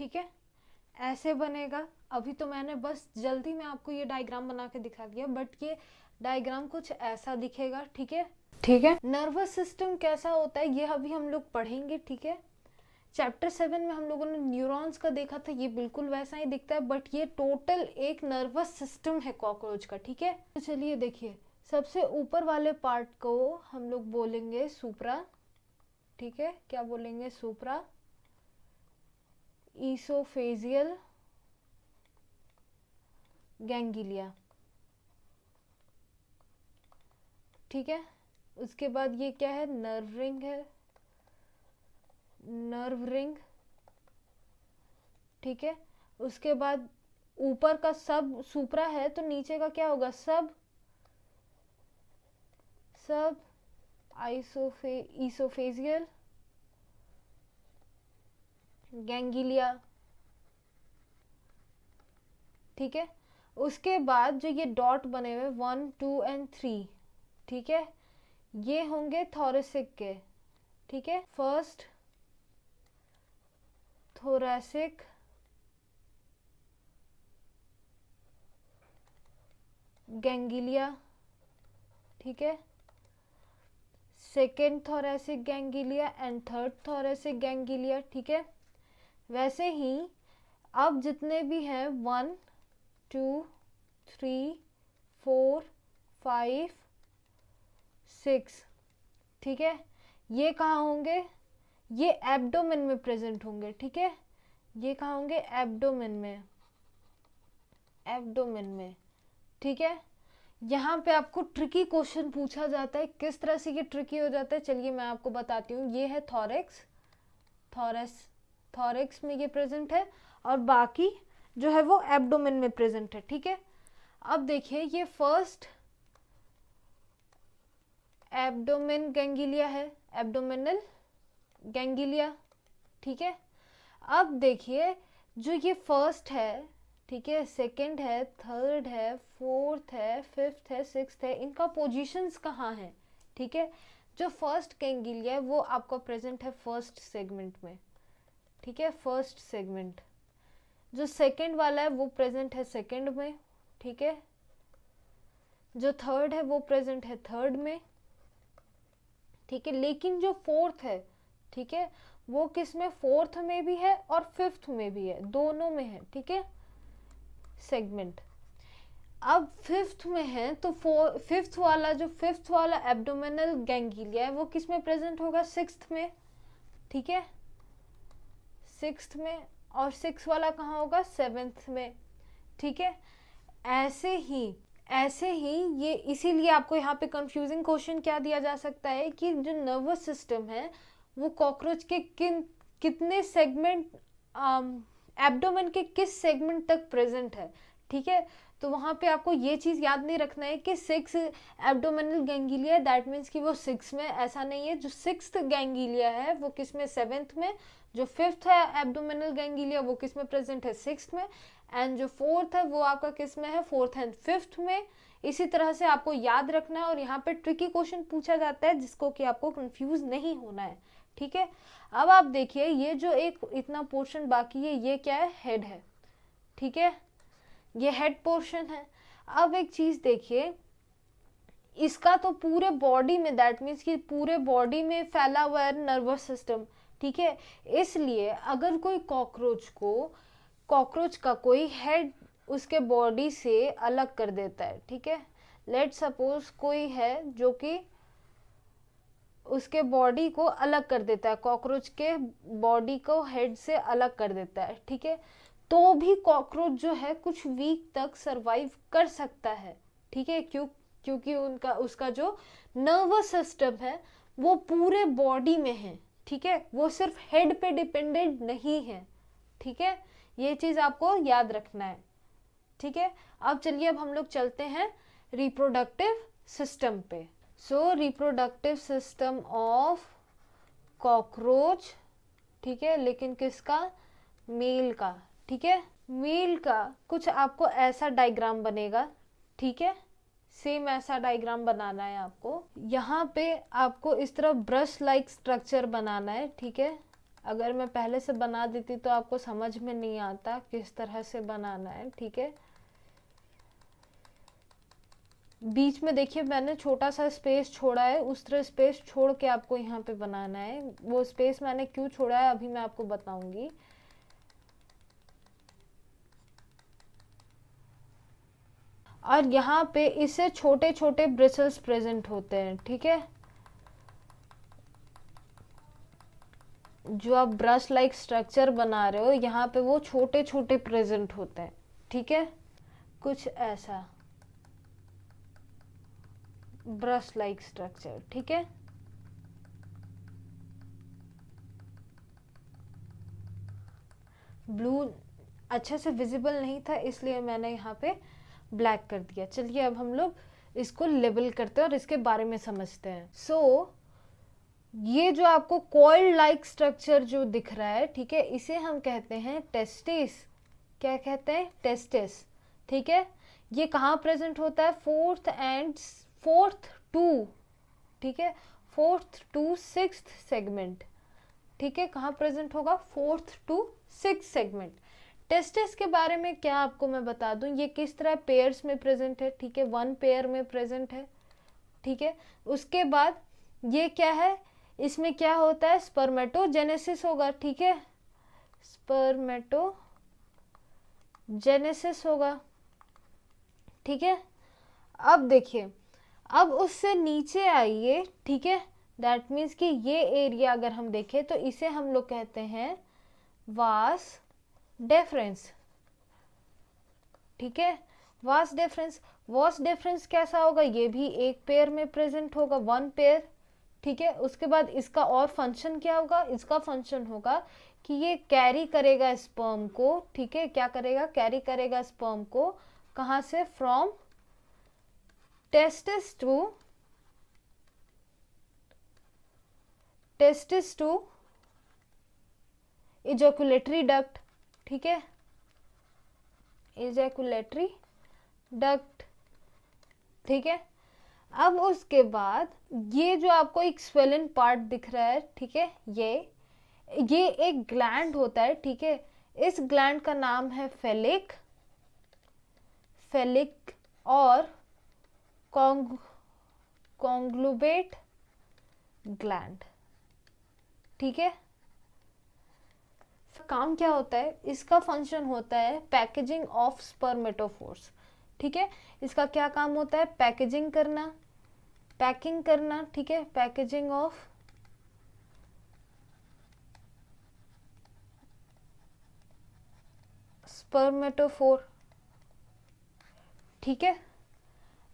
Speaker 1: ठीक है, ऐसे बनेगा। अभी तो मैंने बस जल्दी में आपको ये डायग्राम बना के दिखा दिया, बट ये डायग्राम कुछ ऐसा दिखेगा। ठीक है, ठीक है। नर्वस सिस्टम कैसा होता है ये अभी हम लोग पढ़ेंगे। ठीक है, चैप्टर 7 में हम लोगों ने न्यूरॉन्स का देखा था, ये बिल्कुल वैसा ही दिखता है, बट ये टोटल एक नर्वस सिस्टम है कॉकरोच का। ठीक है, तो चलिए देखिए, सबसे ऊपर वाले पार्ट को हम लोग बोलेंगे सुप्रा। ठीक है, क्या बोलेंगे? सुप्रा ईसोफेजियल गैंग्लिया। ठीक है, उसके बाद ये क्या है? नर्व रिंग है, नर्व रिंग। ठीक है, उसके बाद ऊपर का सब सुप्रा है तो नीचे का क्या होगा? सब ईसोफेजियल गैंग्लिया। ठीक है, उसके बाद जो ये डॉट बने हुए 1, 2 एंड 3, ठीक है, ये होंगे थोरेसिक के। ठीक है, फर्स्ट थोरेसिक गैंग्लिया। ठीक है, second thoracic ganglia and third thoracic ganglia. ठीक है, वैसे ही अब जितने भी हैं 1, 2, 3, 4, 5, 6, ठीक है, ये कहाँ होंगे? ये एब्डोमेन में प्रेजेंट होंगे। ठीक है, ये कहाँ होंगे? एब्डोमेन में, एब्डोमेन में। ठीक है, यहाँ पे आपको ट्रिकी क्वेश्चन पूछा जाता है। किस तरह से ये ट्रिकी हो जाता है चलिए मैं आपको बताती हूँ। ये है थॉरेक्स, थॉरेक्स में ये प्रेजेंट है, और बाकी जो है वो एब्डोमेन में प्रेजेंट है। ठीक है, अब देखिए ये फर्स्ट एब्डोमेन गैंग्लिया है, एब्डोमिनल गैंग्लिया। ठीक है, अब देखिए जो ये फर्स्ट है, ठीक है, सेकंड है, थर्ड है, फोर्थ है, फिफ्थ है, सिक्स्थ है, इनका पोजीशंस कहाँ है? ठीक है, जो फर्स्ट गैंग्लिया है वो आपका प्रेजेंट है फर्स्ट सेगमेंट में। ठीक है, फर्स्ट सेगमेंट। जो सेकंड वाला है वो प्रेजेंट है सेकंड में। ठीक है, जो थर्ड है वो प्रेजेंट है थर्ड में। ठीक है, लेकिन जो फोर्थ है, ठीक है, वो किस में? फोर्थ में भी है और फिफ्थ में भी है, दोनों में है। ठीक है, सेगमेंट। अब फिफ्थ में है तो फिफ्थ वाला एब्डोमिनल गैंग्लिया है वो किस में प्रेजेंट होगा? सिक्स्थ में। ठीक है, सिक्स्थ में, और सिक्स वाला कहाँ होगा? सेवेंथ में। ठीक है, ऐसे ही ये, इसीलिए आपको यहाँ पे कंफ्यूजिंग क्वेश्चन क्या दिया जा सकता है कि जो नर्वस सिस्टम है वो कॉकरोच के कितने सेगमेंट, एब्डोमेन के किस सेगमेंट तक प्रेजेंट है। ठीक है, तो वहाँ पे आपको ये चीज़ याद नहीं रखना है कि 6 एब्डोमिनल गैंग्लिया दैट मीन्स कि वो 6 में, ऐसा नहीं है। जो 6th गैंग्लिया है वो किस में? 7th में। जो 5th है एब्डोमिनल गैंग्लिया वो किस में प्रेजेंट है? 6th में। एंड जो 4th है वो आपका किस में है? 4th एंड 5th में। इसी तरह से आपको याद रखना है, और यहाँ पे ट्रिकी क्वेश्चन पूछा जाता है जिसको कि आपको कंफ्यूज नहीं होना है। ठीक है, अब आप देखिए ये जो एक इतना पोर्शन बाकी है ये क्या है? हेड है। ठीक है, ये हेड पोर्शन है। अब एक चीज देखिए, इसका तो पूरे बॉडी में, दैट मीन्स कि पूरे बॉडी में फैला हुआ है नर्वस सिस्टम। ठीक है, इसलिए अगर कोई कॉकरोच का कोई हेड उसके बॉडी से अलग कर देता है, ठीक है, लेट सपोज कोई है जो कि उसके बॉडी को अलग कर देता है, कॉकरोच के बॉडी को हेड से अलग कर देता है, ठीक है, तो भी कॉकरोच जो है कुछ वीक तक सरवाइव कर सकता है। ठीक है, क्योंकि उसका जो नर्वस सिस्टम है वो पूरे बॉडी में है। ठीक है, वो सिर्फ हेड पे डिपेंडेंट नहीं है। ठीक है, ये चीज आपको याद रखना है। ठीक है, अब चलिए अब हम लोग चलते हैं रिप्रोडक्टिव सिस्टम पे। सो रिप्रोडक्टिव सिस्टम ऑफ कॉकरोच, ठीक है, लेकिन किसका? मेल का। ठीक है, मेल का कुछ आपको ऐसा डायग्राम बनेगा। ठीक है, सेम ऐसा डायग्राम बनाना है आपको। यहाँ पे आपको इस तरह ब्रश लाइक स्ट्रक्चर बनाना है। ठीक है, अगर मैं पहले से बना देती तो आपको समझ में नहीं आता किस तरह से बनाना है, ठीक है। बीच में देखिए मैंने छोटा सा स्पेस छोड़ा है, उस तरह स्पेस छोड़ के आपको यहाँ पे बनाना है। वो स्पेस मैंने क्यों छोड़ा है अभी मैं आपको बताऊंगी। और यहाँ पे इससे छोटे छोटे ब्रिसल्स प्रेजेंट होते हैं, ठीक है। जो आप ब्रश लाइक स्ट्रक्चर बना रहे हो यहाँ पे वो छोटे छोटे प्रेजेंट होते हैं, ठीक है। कुछ ऐसा ब्रश लाइक स्ट्रक्चर, ठीक है। ब्लू अच्छे से विजिबल नहीं था इसलिए मैंने यहाँ पे ब्लैक कर दिया। चलिए अब हम लोग इसको लेबल करते हैं और इसके बारे में समझते हैं। ये जो आपको कॉइल लाइक स्ट्रक्चर जो दिख रहा है, ठीक है, इसे हम कहते हैं टेस्टिस। क्या कहते हैं? टेस्टिस, ठीक है। ये कहाँ प्रेजेंट होता है? फोर्थ टू, ठीक है, फोर्थ टू सिक्स्थ सेगमेंट, ठीक है। कहाँ प्रेजेंट होगा? Fourth to sixth segment. Testis के बारे में क्या आपको मैं बता दूं, ये किस तरह पेयर्स में प्रेजेंट है, ठीक है, वन पेयर में प्रेजेंट है, ठीक है। उसके बाद ये क्या है, इसमें क्या होता है? स्पर्मेटोजेनेसिस होगा, ठीक है, स्पर्मेटोजेनेसिस होगा, ठीक है। अब देखिए, अब उससे नीचे आइए, ठीक है, दैट मीन्स कि ये एरिया अगर हम देखें तो इसे हम लोग कहते हैं वास डेफरेंस, ठीक है। वास डेफरेंस कैसा होगा? ये भी एक पेयर में प्रेजेंट होगा, वन पेयर, ठीक है। उसके बाद इसका और फंक्शन क्या होगा? इसका फंक्शन होगा कि ये कैरी करेगा स्पर्म को, ठीक है। क्या करेगा? कैरी करेगा स्पर्म को, कहाँ से? From testis to ejaculatory duct, ठीक है, इजैकुलेटरी डक्ट, ठीक है। अब उसके बाद ये जो आपको एक स्वेलन पार्ट दिख रहा है, ठीक है, ये एक ग्लैंड होता है, ठीक है। इस ग्लैंड का नाम है फेलिक और कॉन्ग्लुबेट ग्लैंड, ठीक है। काम क्या होता है? इसका फंक्शन होता है पैकेजिंग ऑफ स्पर्मेटोफोर्स, ठीक है। इसका क्या काम होता है? पैकिंग करना, ठीक है, पैकेजिंग ऑफ स्पर्मेटोफोर, ठीक है।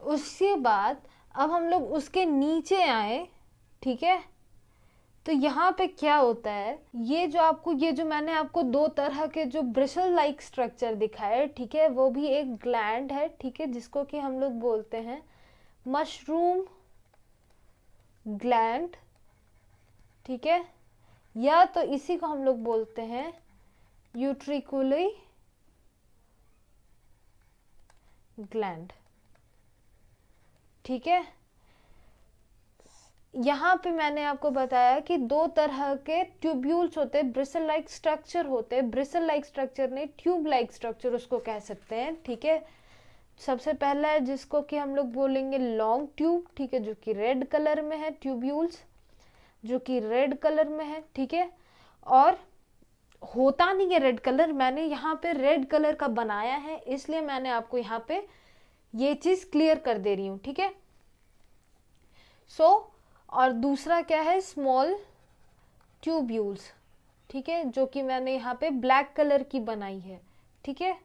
Speaker 1: उसके बाद अब हम लोग उसके नीचे आए, ठीक है। तो यहाँ पे क्या होता है, ये जो मैंने आपको दो तरह के जो ब्रिसल लाइक स्ट्रक्चर दिखाए, ठीक है, वो भी एक ग्लैंड है, ठीक है, जिसको कि हम लोग बोलते हैं मशरूम ग्लैंड, ठीक है, या तो इसी को हम लोग बोलते हैं यूट्रिकुलरी ग्लैंड, ठीक है। यहाँ पे मैंने आपको बताया कि दो तरह के ट्यूब्यूल्स होते हैं, ब्रिसल लाइक स्ट्रक्चर होते हैं, ब्रिसल लाइक स्ट्रक्चर नहीं, ट्यूब लाइक स्ट्रक्चर उसको कह सकते हैं, ठीक है। सबसे पहला है जिसको कि हम लोग बोलेंगे लॉन्ग ट्यूब, ठीक है, जो कि रेड कलर में है, ट्यूब्यूल्स जो कि रेड कलर में है, ठीक है। और होता नहीं है रेड कलर, मैंने यहाँ पे रेड कलर का बनाया है इसलिए मैंने आपको यहाँ पे ये चीज क्लियर कर दे रही हूँ, ठीक है। और दूसरा क्या है? स्मॉल ट्यूब्यूल्स, ठीक है, जो कि मैंने यहाँ पे ब्लैक कलर की बनाई है, ठीक है।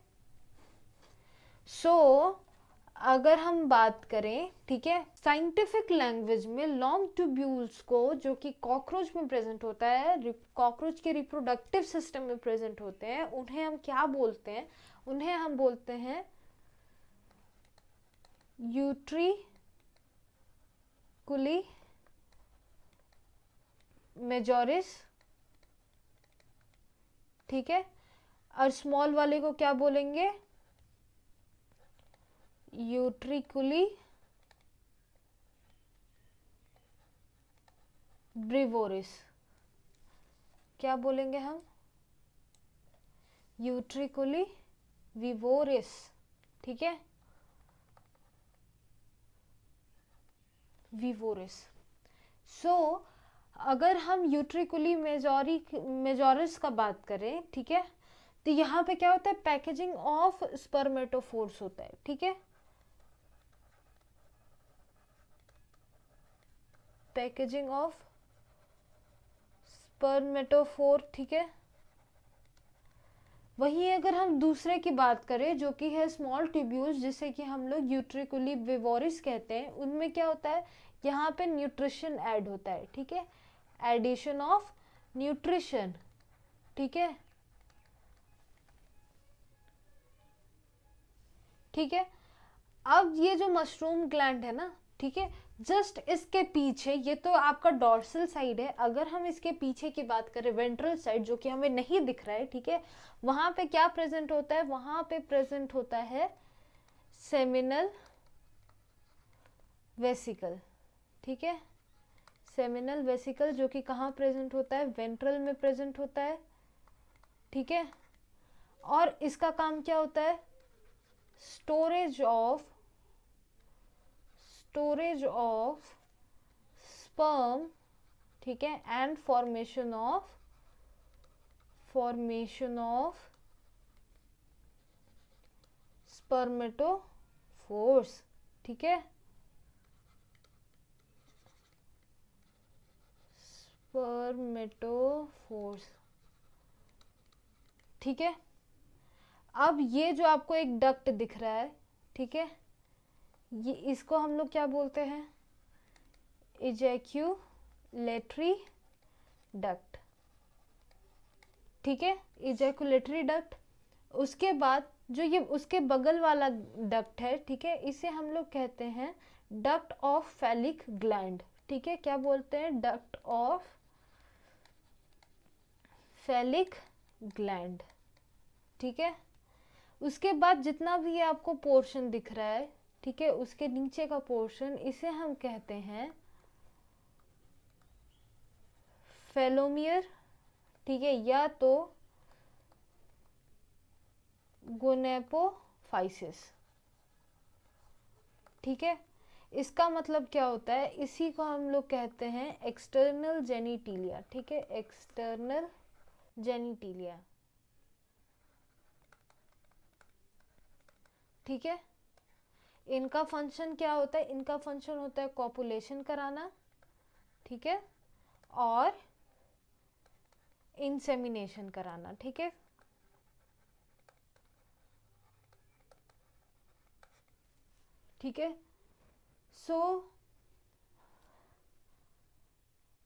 Speaker 1: अगर हम बात करें, ठीक है, साइंटिफिक लैंग्वेज में लॉन्ग ट्यूब्यूल्स को, जो कि कॉकरोच में प्रेजेंट होता है, कॉकरोच के रिप्रोडक्टिव सिस्टम में प्रेजेंट होते हैं, उन्हें हम क्या बोलते हैं? उन्हें हम बोलते हैं यूट्रिकुली मेजोरिस, ठीक है। और स्मॉल वाले को क्या बोलेंगे? यूट्रिकुली ब्रिवोरिस, क्या बोलेंगे हम, यूट्रिकुली विवोरिस, ठीक है, विवोरिस। सो अगर हम यूट्रिकुली मेजोरिस का बात करें, ठीक है, तो यहाँ पे क्या होता है, पैकेजिंग ऑफ स्पर्मेटोफोर्स होता है, ठीक है, पैकेजिंग ऑफ स्पर्मेटोफोर, ठीक है। वही अगर हम दूसरे की बात करें जो कि है स्मॉल ट्यूब्यूल्स, जिसे कि हम लोग यूट्रिकुली विवोरिस कहते हैं, उनमें क्या होता है, यहाँ पे न्यूट्रिशन ऐड होता है, ठीक है, एडिशन ऑफ न्यूट्रिशन, ठीक है, ठीक है। अब ये जो मशरूम ग्लैंड है ना, ठीक है, जस्ट इसके पीछे, ये तो आपका डॉर्सल साइड है, अगर हम इसके पीछे की बात करें, वेंट्रल साइड, जो कि हमें नहीं दिख रहा है, ठीक है, वहां पे क्या प्रेजेंट होता है, वहां पे प्रेजेंट होता है सेमिनल वेसिकल, ठीक है, सेमिनल वेसिकल, जो कि कहाँ प्रेजेंट होता है, वेंट्रल में प्रेजेंट होता है, ठीक है। और इसका काम क्या होता है, स्टोरेज ऑफ स्पर्म, ठीक है, एंड फॉर्मेशन ऑफ स्पर्मेटोफोर्स, ठीक है, स्पर्मेटोफोर्स, ठीक है। अब ये जो आपको एक डक्ट दिख रहा है, ठीक है, ये इसको हम लोग क्या बोलते हैं, इजैक्यूलेटरी डक्ट, ठीक है, इजैक्यूलेटरी डक्ट। उसके बाद जो ये उसके बगल वाला डक्ट है, ठीक है, इसे हम लोग कहते हैं डक्ट ऑफ फैलिक ग्लैंड, ठीक है, क्या बोलते हैं, डक्ट ऑफ फैलिक ग्लैंड, ठीक है। उसके बाद जितना भी आपको पोर्शन दिख रहा है, ठीक है, उसके नीचे का पोर्शन, इसे हम कहते हैं फेलोमियर, ठीक है, या तो गोनेपोफाइसिस, ठीक है। इसका मतलब क्या होता है, इसी को हम लोग कहते हैं एक्सटर्नल जेनिटिलिया, ठीक है, एक्सटर्नल जेनिटिलिया, ठीक है। इनका फंक्शन क्या होता है, इनका फंक्शन होता है कॉपुलेशन कराना, ठीक है, और इंसेमिनेशन कराना, ठीक है, ठीक है। सो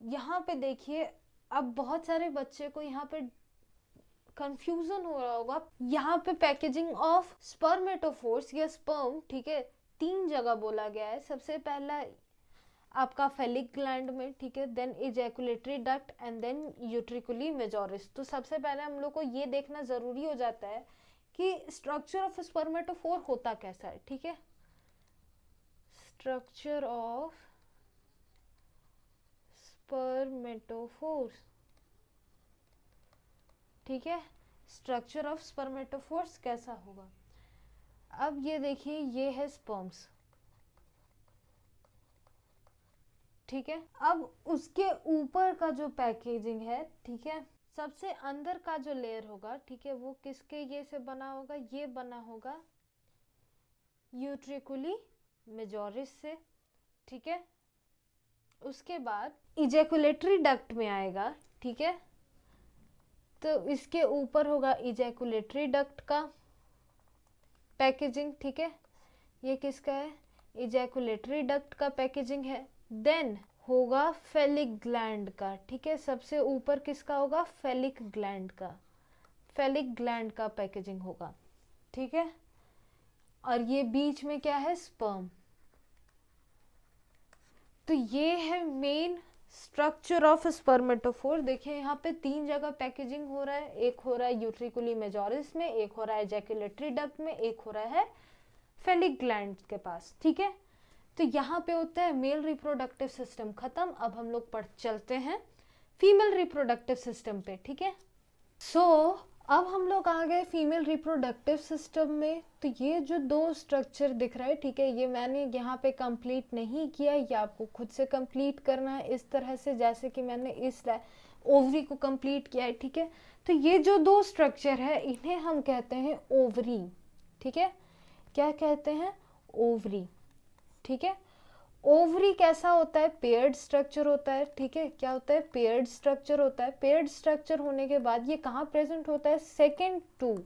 Speaker 1: यहाँ पे देखिए, अब बहुत सारे बच्चे को यहाँ पे कंफ्यूजन हो रहा होगा, यहाँ पे पैकेजिंग ऑफ स्पर्मेटोफोर्स या स्पर्म, ठीक है, 3 जगह बोला गया है। सबसे पहला आपका फेलिक ग्लैंड में, ठीक है, then ejaculatory duct and then utriculi majoris. तो सबसे पहले हम लोग को ये देखना जरूरी हो जाता है कि स्ट्रक्चर ऑफ स्पर्मेटोफोर होता कैसा है, ठीक है, स्ट्रक्चर ऑफ स्पर्मेटोफोर्स, ठीक है, स्ट्रक्चर ऑफ स्पर्मेटोफोर्स कैसा होगा। अब ये देखिए, ये है स्पर्म्स, ठीक है। अब उसके ऊपर का जो पैकेजिंग है, ठीक है, सबसे अंदर का जो लेयर होगा, ठीक है, वो किसके ये से बना होगा, ये बना होगा यूट्रिकुली मेजोरिस से, ठीक है। उसके बाद इजैकुलेटरी डक्ट में आएगा, ठीक है, तो इसके ऊपर होगा इजैकुलेटरी डक्ट का पैकेजिंग, ठीक है, ये किसका है, इजैकुलेटरी डक्ट का पैकेजिंग है। देन होगा फेलिक ग्लैंड का, ठीक है, सबसे ऊपर किसका होगा, फेलिक ग्लैंड का, फेलिक ग्लैंड का पैकेजिंग होगा, ठीक है। और ये बीच में क्या है, स्पर्म। तो ये है मेन स्ट्रक्चर ऑफ स्पर्मेटोफोर। देखिए यहाँ पे 3 जगह पैकेजिंग हो रहा है, एक हो रहा है यूट्रिकुली मेजोरिस में, एक हो रहा है इजैकुलेटरी डक्ट में, एक हो रहा है फेलिक ग्लैंड के पास, ठीक है। तो यहाँ पे होता है मेल रिप्रोडक्टिव सिस्टम खत्म। अब हम लोग पढ़ चलते हैं फीमेल रिप्रोडक्टिव सिस्टम पे, ठीक है। सो अब हम लोग आ गए फीमेल रिप्रोडक्टिव सिस्टम में। तो ये जो दो स्ट्रक्चर दिख रहा है, ठीक है, ये मैंने यहाँ पे कंप्लीट नहीं किया, ये आपको खुद से कंप्लीट करना है इस तरह से जैसे कि मैंने इस ओवरी को कंप्लीट किया है, ठीक है। तो ये जो दो स्ट्रक्चर है इन्हें हम कहते हैं ओवरी, ठीक है। क्या कहते हैं? ओवरी, ठीक है। ओवरी कैसा होता है? पेयर्ड स्ट्रक्चर होता है, ठीक है। क्या होता है? पेयर्ड स्ट्रक्चर होता है। पेयर्ड स्ट्रक्चर होने के बाद ये कहाँ प्रेजेंट होता है? सेकेंड टू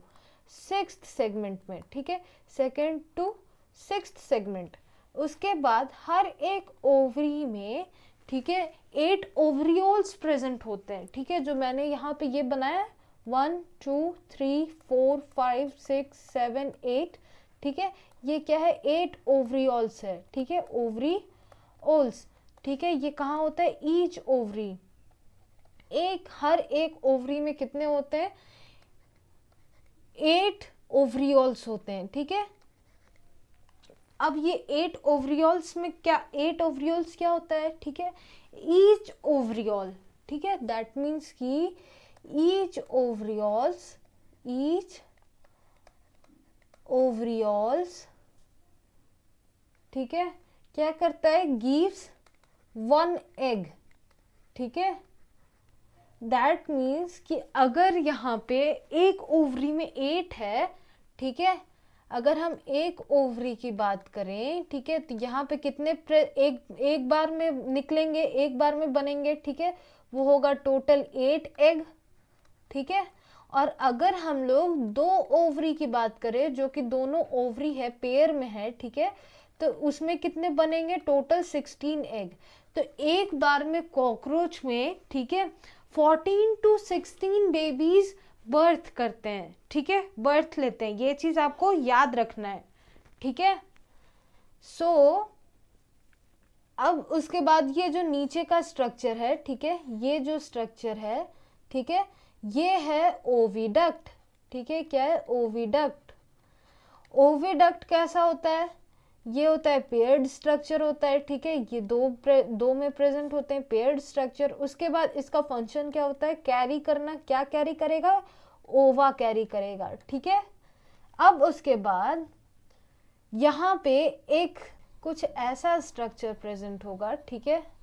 Speaker 1: सिक्स्थ सेगमेंट में, ठीक है, सेकेंड टू सिक्स्थ सेगमेंट। उसके बाद हर एक ओवरी में, ठीक है, 8 ओवरियोल्स प्रेजेंट होते हैं, ठीक है, जो मैंने यहाँ पे ये बनाया 1 2 3 4 5 6 7 8, ठीक है। ये क्या है? 8 ओवरियोल्स है, ठीक है, ओवरियोल्स, ठीक है। ये कहाँ होता है? ईच ओवरी, हर एक ओवरी में कितने होते हैं? 8 ओवरियोल्स होते हैं, ठीक है। अब ये 8 ओवरियोल्स में क्या, 8 ओवरियोल्स क्या होता है? ठीक है, ईच ओवरियोल, ठीक है, दैट मीन्स कि ईच ओवरियोल्स, ठीक है, क्या करता है? गिव्स 1 एग, ठीक है। दैट मीन्स कि अगर यहाँ पे एक ओवरी में 8 है, ठीक है, अगर हम एक ओवरी की बात करें, ठीक है, तो यहाँ पे कितने एक बार में निकलेंगे, एक बार में बनेंगे, ठीक है, वो होगा टोटल 8 एग, ठीक है। और अगर हम लोग दो ओवरी की बात करें जो कि दोनों ओवरी है, पेयर में है, ठीक है, तो उसमें कितने बनेंगे? Total 16 egg. तो एक बार में कॉकरोच में, ठीक है, 14 to 16 बेबीज बर्थ करते हैं, ठीक है, बर्थ लेते हैं। ये चीज आपको याद रखना है, ठीक है। सो अब उसके बाद ये जो नीचे का स्ट्रक्चर है, ठीक है, ये जो स्ट्रक्चर है, ठीक है, ये है ओविडक्ट, ठीक है। क्या है? ओविडक्ट। ओविडक्ट कैसा होता है? ये होता है पेयर्ड स्ट्रक्चर होता है, ठीक है, ये दो में प्रेजेंट होते हैं, पेयर्ड स्ट्रक्चर। उसके बाद इसका फंक्शन क्या होता है? कैरी करना। क्या कैरी करेगा? ओवा कैरी करेगा, ठीक है। अब उसके बाद यहाँ पे एक कुछ ऐसा स्ट्रक्चर प्रेजेंट होगा, ठीक है,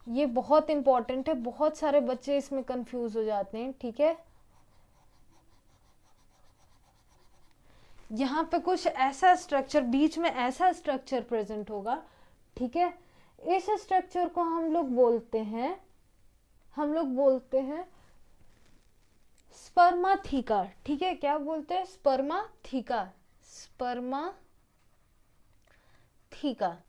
Speaker 1: ये बहुत इंपॉर्टेंट है, बहुत सारे बच्चे इसमें कंफ्यूज हो जाते हैं, ठीक है। यहाँ पे कुछ ऐसा स्ट्रक्चर, बीच में ऐसा स्ट्रक्चर प्रेजेंट होगा, ठीक है। इस स्ट्रक्चर को हम लोग बोलते हैं स्पर्माथीका, ठीक है। क्या बोलते हैं? स्पर्माथीका।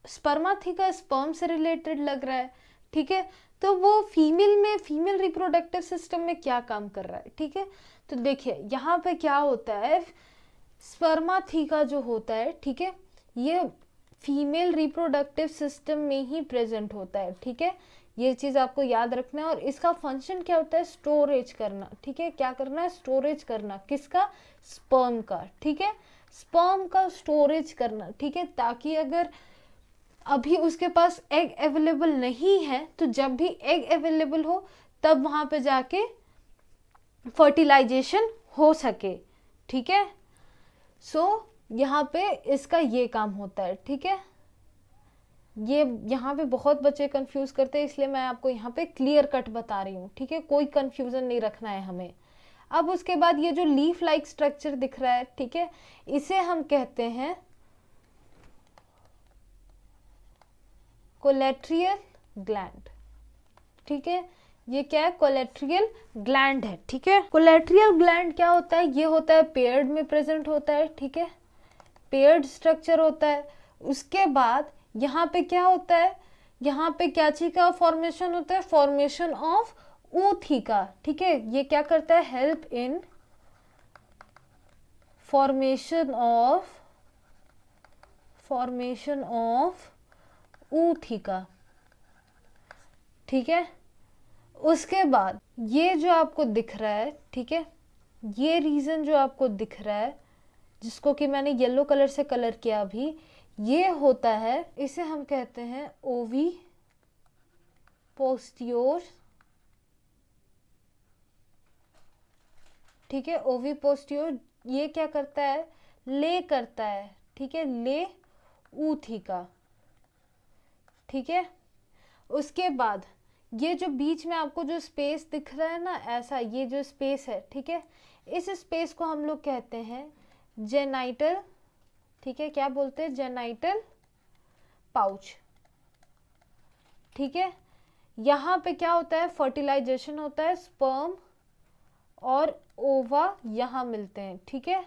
Speaker 1: स्पर्माथीका स्पर्म से रिलेटेड लग रहा है, ठीक है। तो वो फीमेल रिप्रोडक्टिव सिस्टम में क्या काम कर रहा है, ठीक है। तो देखिए यहाँ पे क्या होता है, स्पर्माथीका जो होता है, ठीक है, ये फीमेल रिप्रोडक्टिव सिस्टम में ही प्रेजेंट होता है, ठीक है। ये चीज आपको याद रखना है। और इसका फंक्शन क्या होता है? स्टोरेज करना, ठीक है। क्या करना है? स्टोरेज करना। किसका? स्पर्म का, ठीक है, स्पर्म का स्टोरेज करना, ठीक है, ताकि अगर अभी उसके पास एग अवेलेबल नहीं है तो जब भी एग अवेलेबल हो तब वहां पे जाके फर्टिलाइजेशन हो सके, ठीक है। सो यहाँ पे इसका ये काम होता है, ठीक है। ये यहाँ पे बहुत बच्चे कंफ्यूज करते हैं, इसलिए मैं आपको यहाँ पे क्लियर कट बता रही हूँ, ठीक है, कोई कंफ्यूजन नहीं रखना है हमें। अब उसके बाद ये जो लीफ लाइक स्ट्रक्चर दिख रहा है, ठीक है, इसे हम कहते हैं कोलेट्रियल ग्लैंड, ठीक है। ये क्या है? कोलेट्रियल ग्लैंड है, ठीक है। कोलेट्रियल ग्लैंड क्या होता है? ये होता है पेयर्ड में प्रेजेंट होता है, ठीक है, पेयर्ड स्ट्रक्चर होता है। उसके बाद यहाँ पे क्या होता है? यहाँ पे क्या चीज का फॉर्मेशन होता है? फॉर्मेशन ऑफ ootheca, ठीक है। ये क्या करता है? Help in formation of ootheca, ठीक है। उसके बाद ये जो आपको दिख रहा है, ठीक है, ये रीजन जो आपको दिख रहा है जिसको कि मैंने येलो कलर से कलर किया अभी, ये होता है, इसे हम कहते हैं ओवी पोस्टियोर, ठीक है। ओवी पोस्टियोर ये क्या करता है, ले करता है, ठीक है, ले ऊथिका, ठीक है। उसके बाद ये जो बीच में आपको जो स्पेस दिख रहा है ना ऐसा, ये जो स्पेस है, ठीक है, इस स्पेस को हम लोग कहते हैं जेनाइटल, ठीक है, क्या बोलते हैं, जेनाइटल पाउच, ठीक है। यहाँ पे क्या होता है, फर्टिलाइजेशन होता है, स्पर्म और ओवा यहाँ मिलते हैं, ठीक है।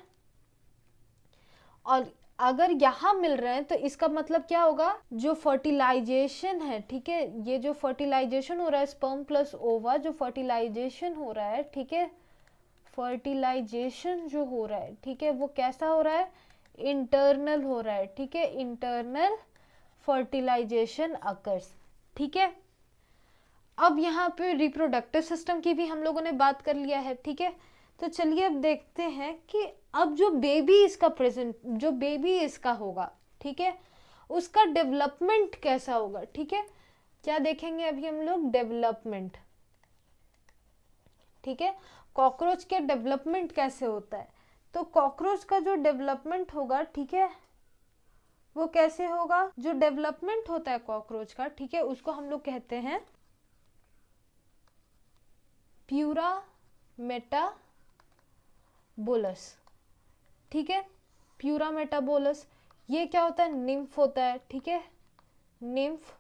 Speaker 1: और अगर यहाँ मिल रहे हैं तो इसका मतलब क्या होगा, जो फर्टिलाइजेशन है, ठीक है, ये जो फर्टिलाइजेशन हो रहा है स्पर्म प्लस ओवा, जो फर्टिलाइजेशन हो रहा है, ठीक है, फर्टिलाइजेशन जो हो रहा है, ठीक है, वो कैसा हो रहा है, इंटरनल हो रहा है, ठीक है, इंटरनल फर्टिलाइजेशन अकर्स, ठीक है। अब यहाँ पे रिप्रोडक्टिव सिस्टम की भी हम लोगों ने बात कर लिया है, ठीक है। तो चलिए अब देखते हैं कि अब जो बेबी इसका प्रेजेंट, जो बेबी इसका होगा, ठीक है, उसका डेवलपमेंट कैसा होगा, ठीक है। क्या देखेंगे अभी हम लोग, डेवलपमेंट, ठीक है। कॉकरोच के डेवलपमेंट कैसे होता है, तो कॉकरोच का जो डेवलपमेंट होगा, ठीक है, वो कैसे होगा, जो डेवलपमेंट होता है कॉकरोच का, ठीक है, उसको हम लोग कहते हैं प्यूरा मेटाबोलस, ठीक है। प्यूरा मेटाबोलस ये क्या होता है, निम्फ होता है, ठीक है, निम्फ।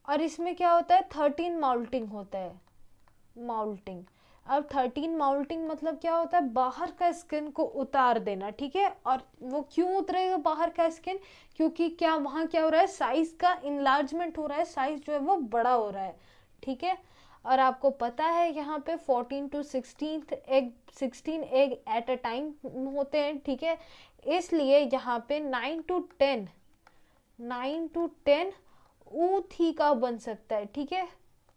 Speaker 1: और इसमें क्या होता है, 13 माउल्टिंग होता है, माउल्टिंग। अब 13 माउल्टिंग मतलब क्या होता है, बाहर का स्किन को उतार देना, ठीक है। और वो क्यों उतरेगा बाहर का स्किन, क्योंकि क्या वहाँ क्या हो रहा है, साइज का इनलार्जमेंट हो रहा है, साइज जो है वो बड़ा हो रहा है, ठीक है। और आपको पता है यहाँ पे 14 to 16 egg at a time होते हैं, ठीक है। इसलिए यहाँ पे 9 to 10 ऊथिका बन सकता है, ठीक है,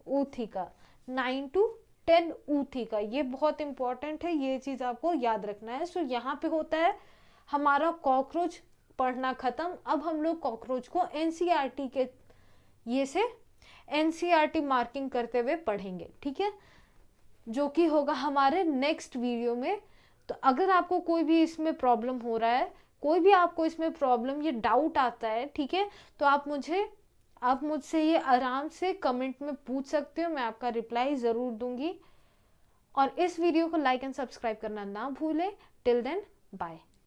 Speaker 1: ऊथिका, 9 to 10 ऊथिका, ये बहुत इंपॉर्टेंट है, ये चीज आपको याद रखना है। सो यहाँ पे होता है हमारा कॉकरोच पढ़ना खत्म। अब हम लोग कॉकरोच को एनसीईआरटी के ये से एनसीईआरटी मार्किंग करते हुए पढ़ेंगे, ठीक है, जो कि होगा हमारे नेक्स्ट वीडियो में। तो अगर आपको कोई भी इसमें प्रॉब्लम हो रहा है, कोई भी आपको इसमें प्रॉब्लम, ये डाउट आता है, ठीक है, तो आप मुझसे ये आराम से कमेंट में पूछ सकते हो, मैं आपका रिप्लाई ज़रूर दूंगी। और इस वीडियो को लाइक एंड सब्सक्राइब करना ना भूलें। Till then bye.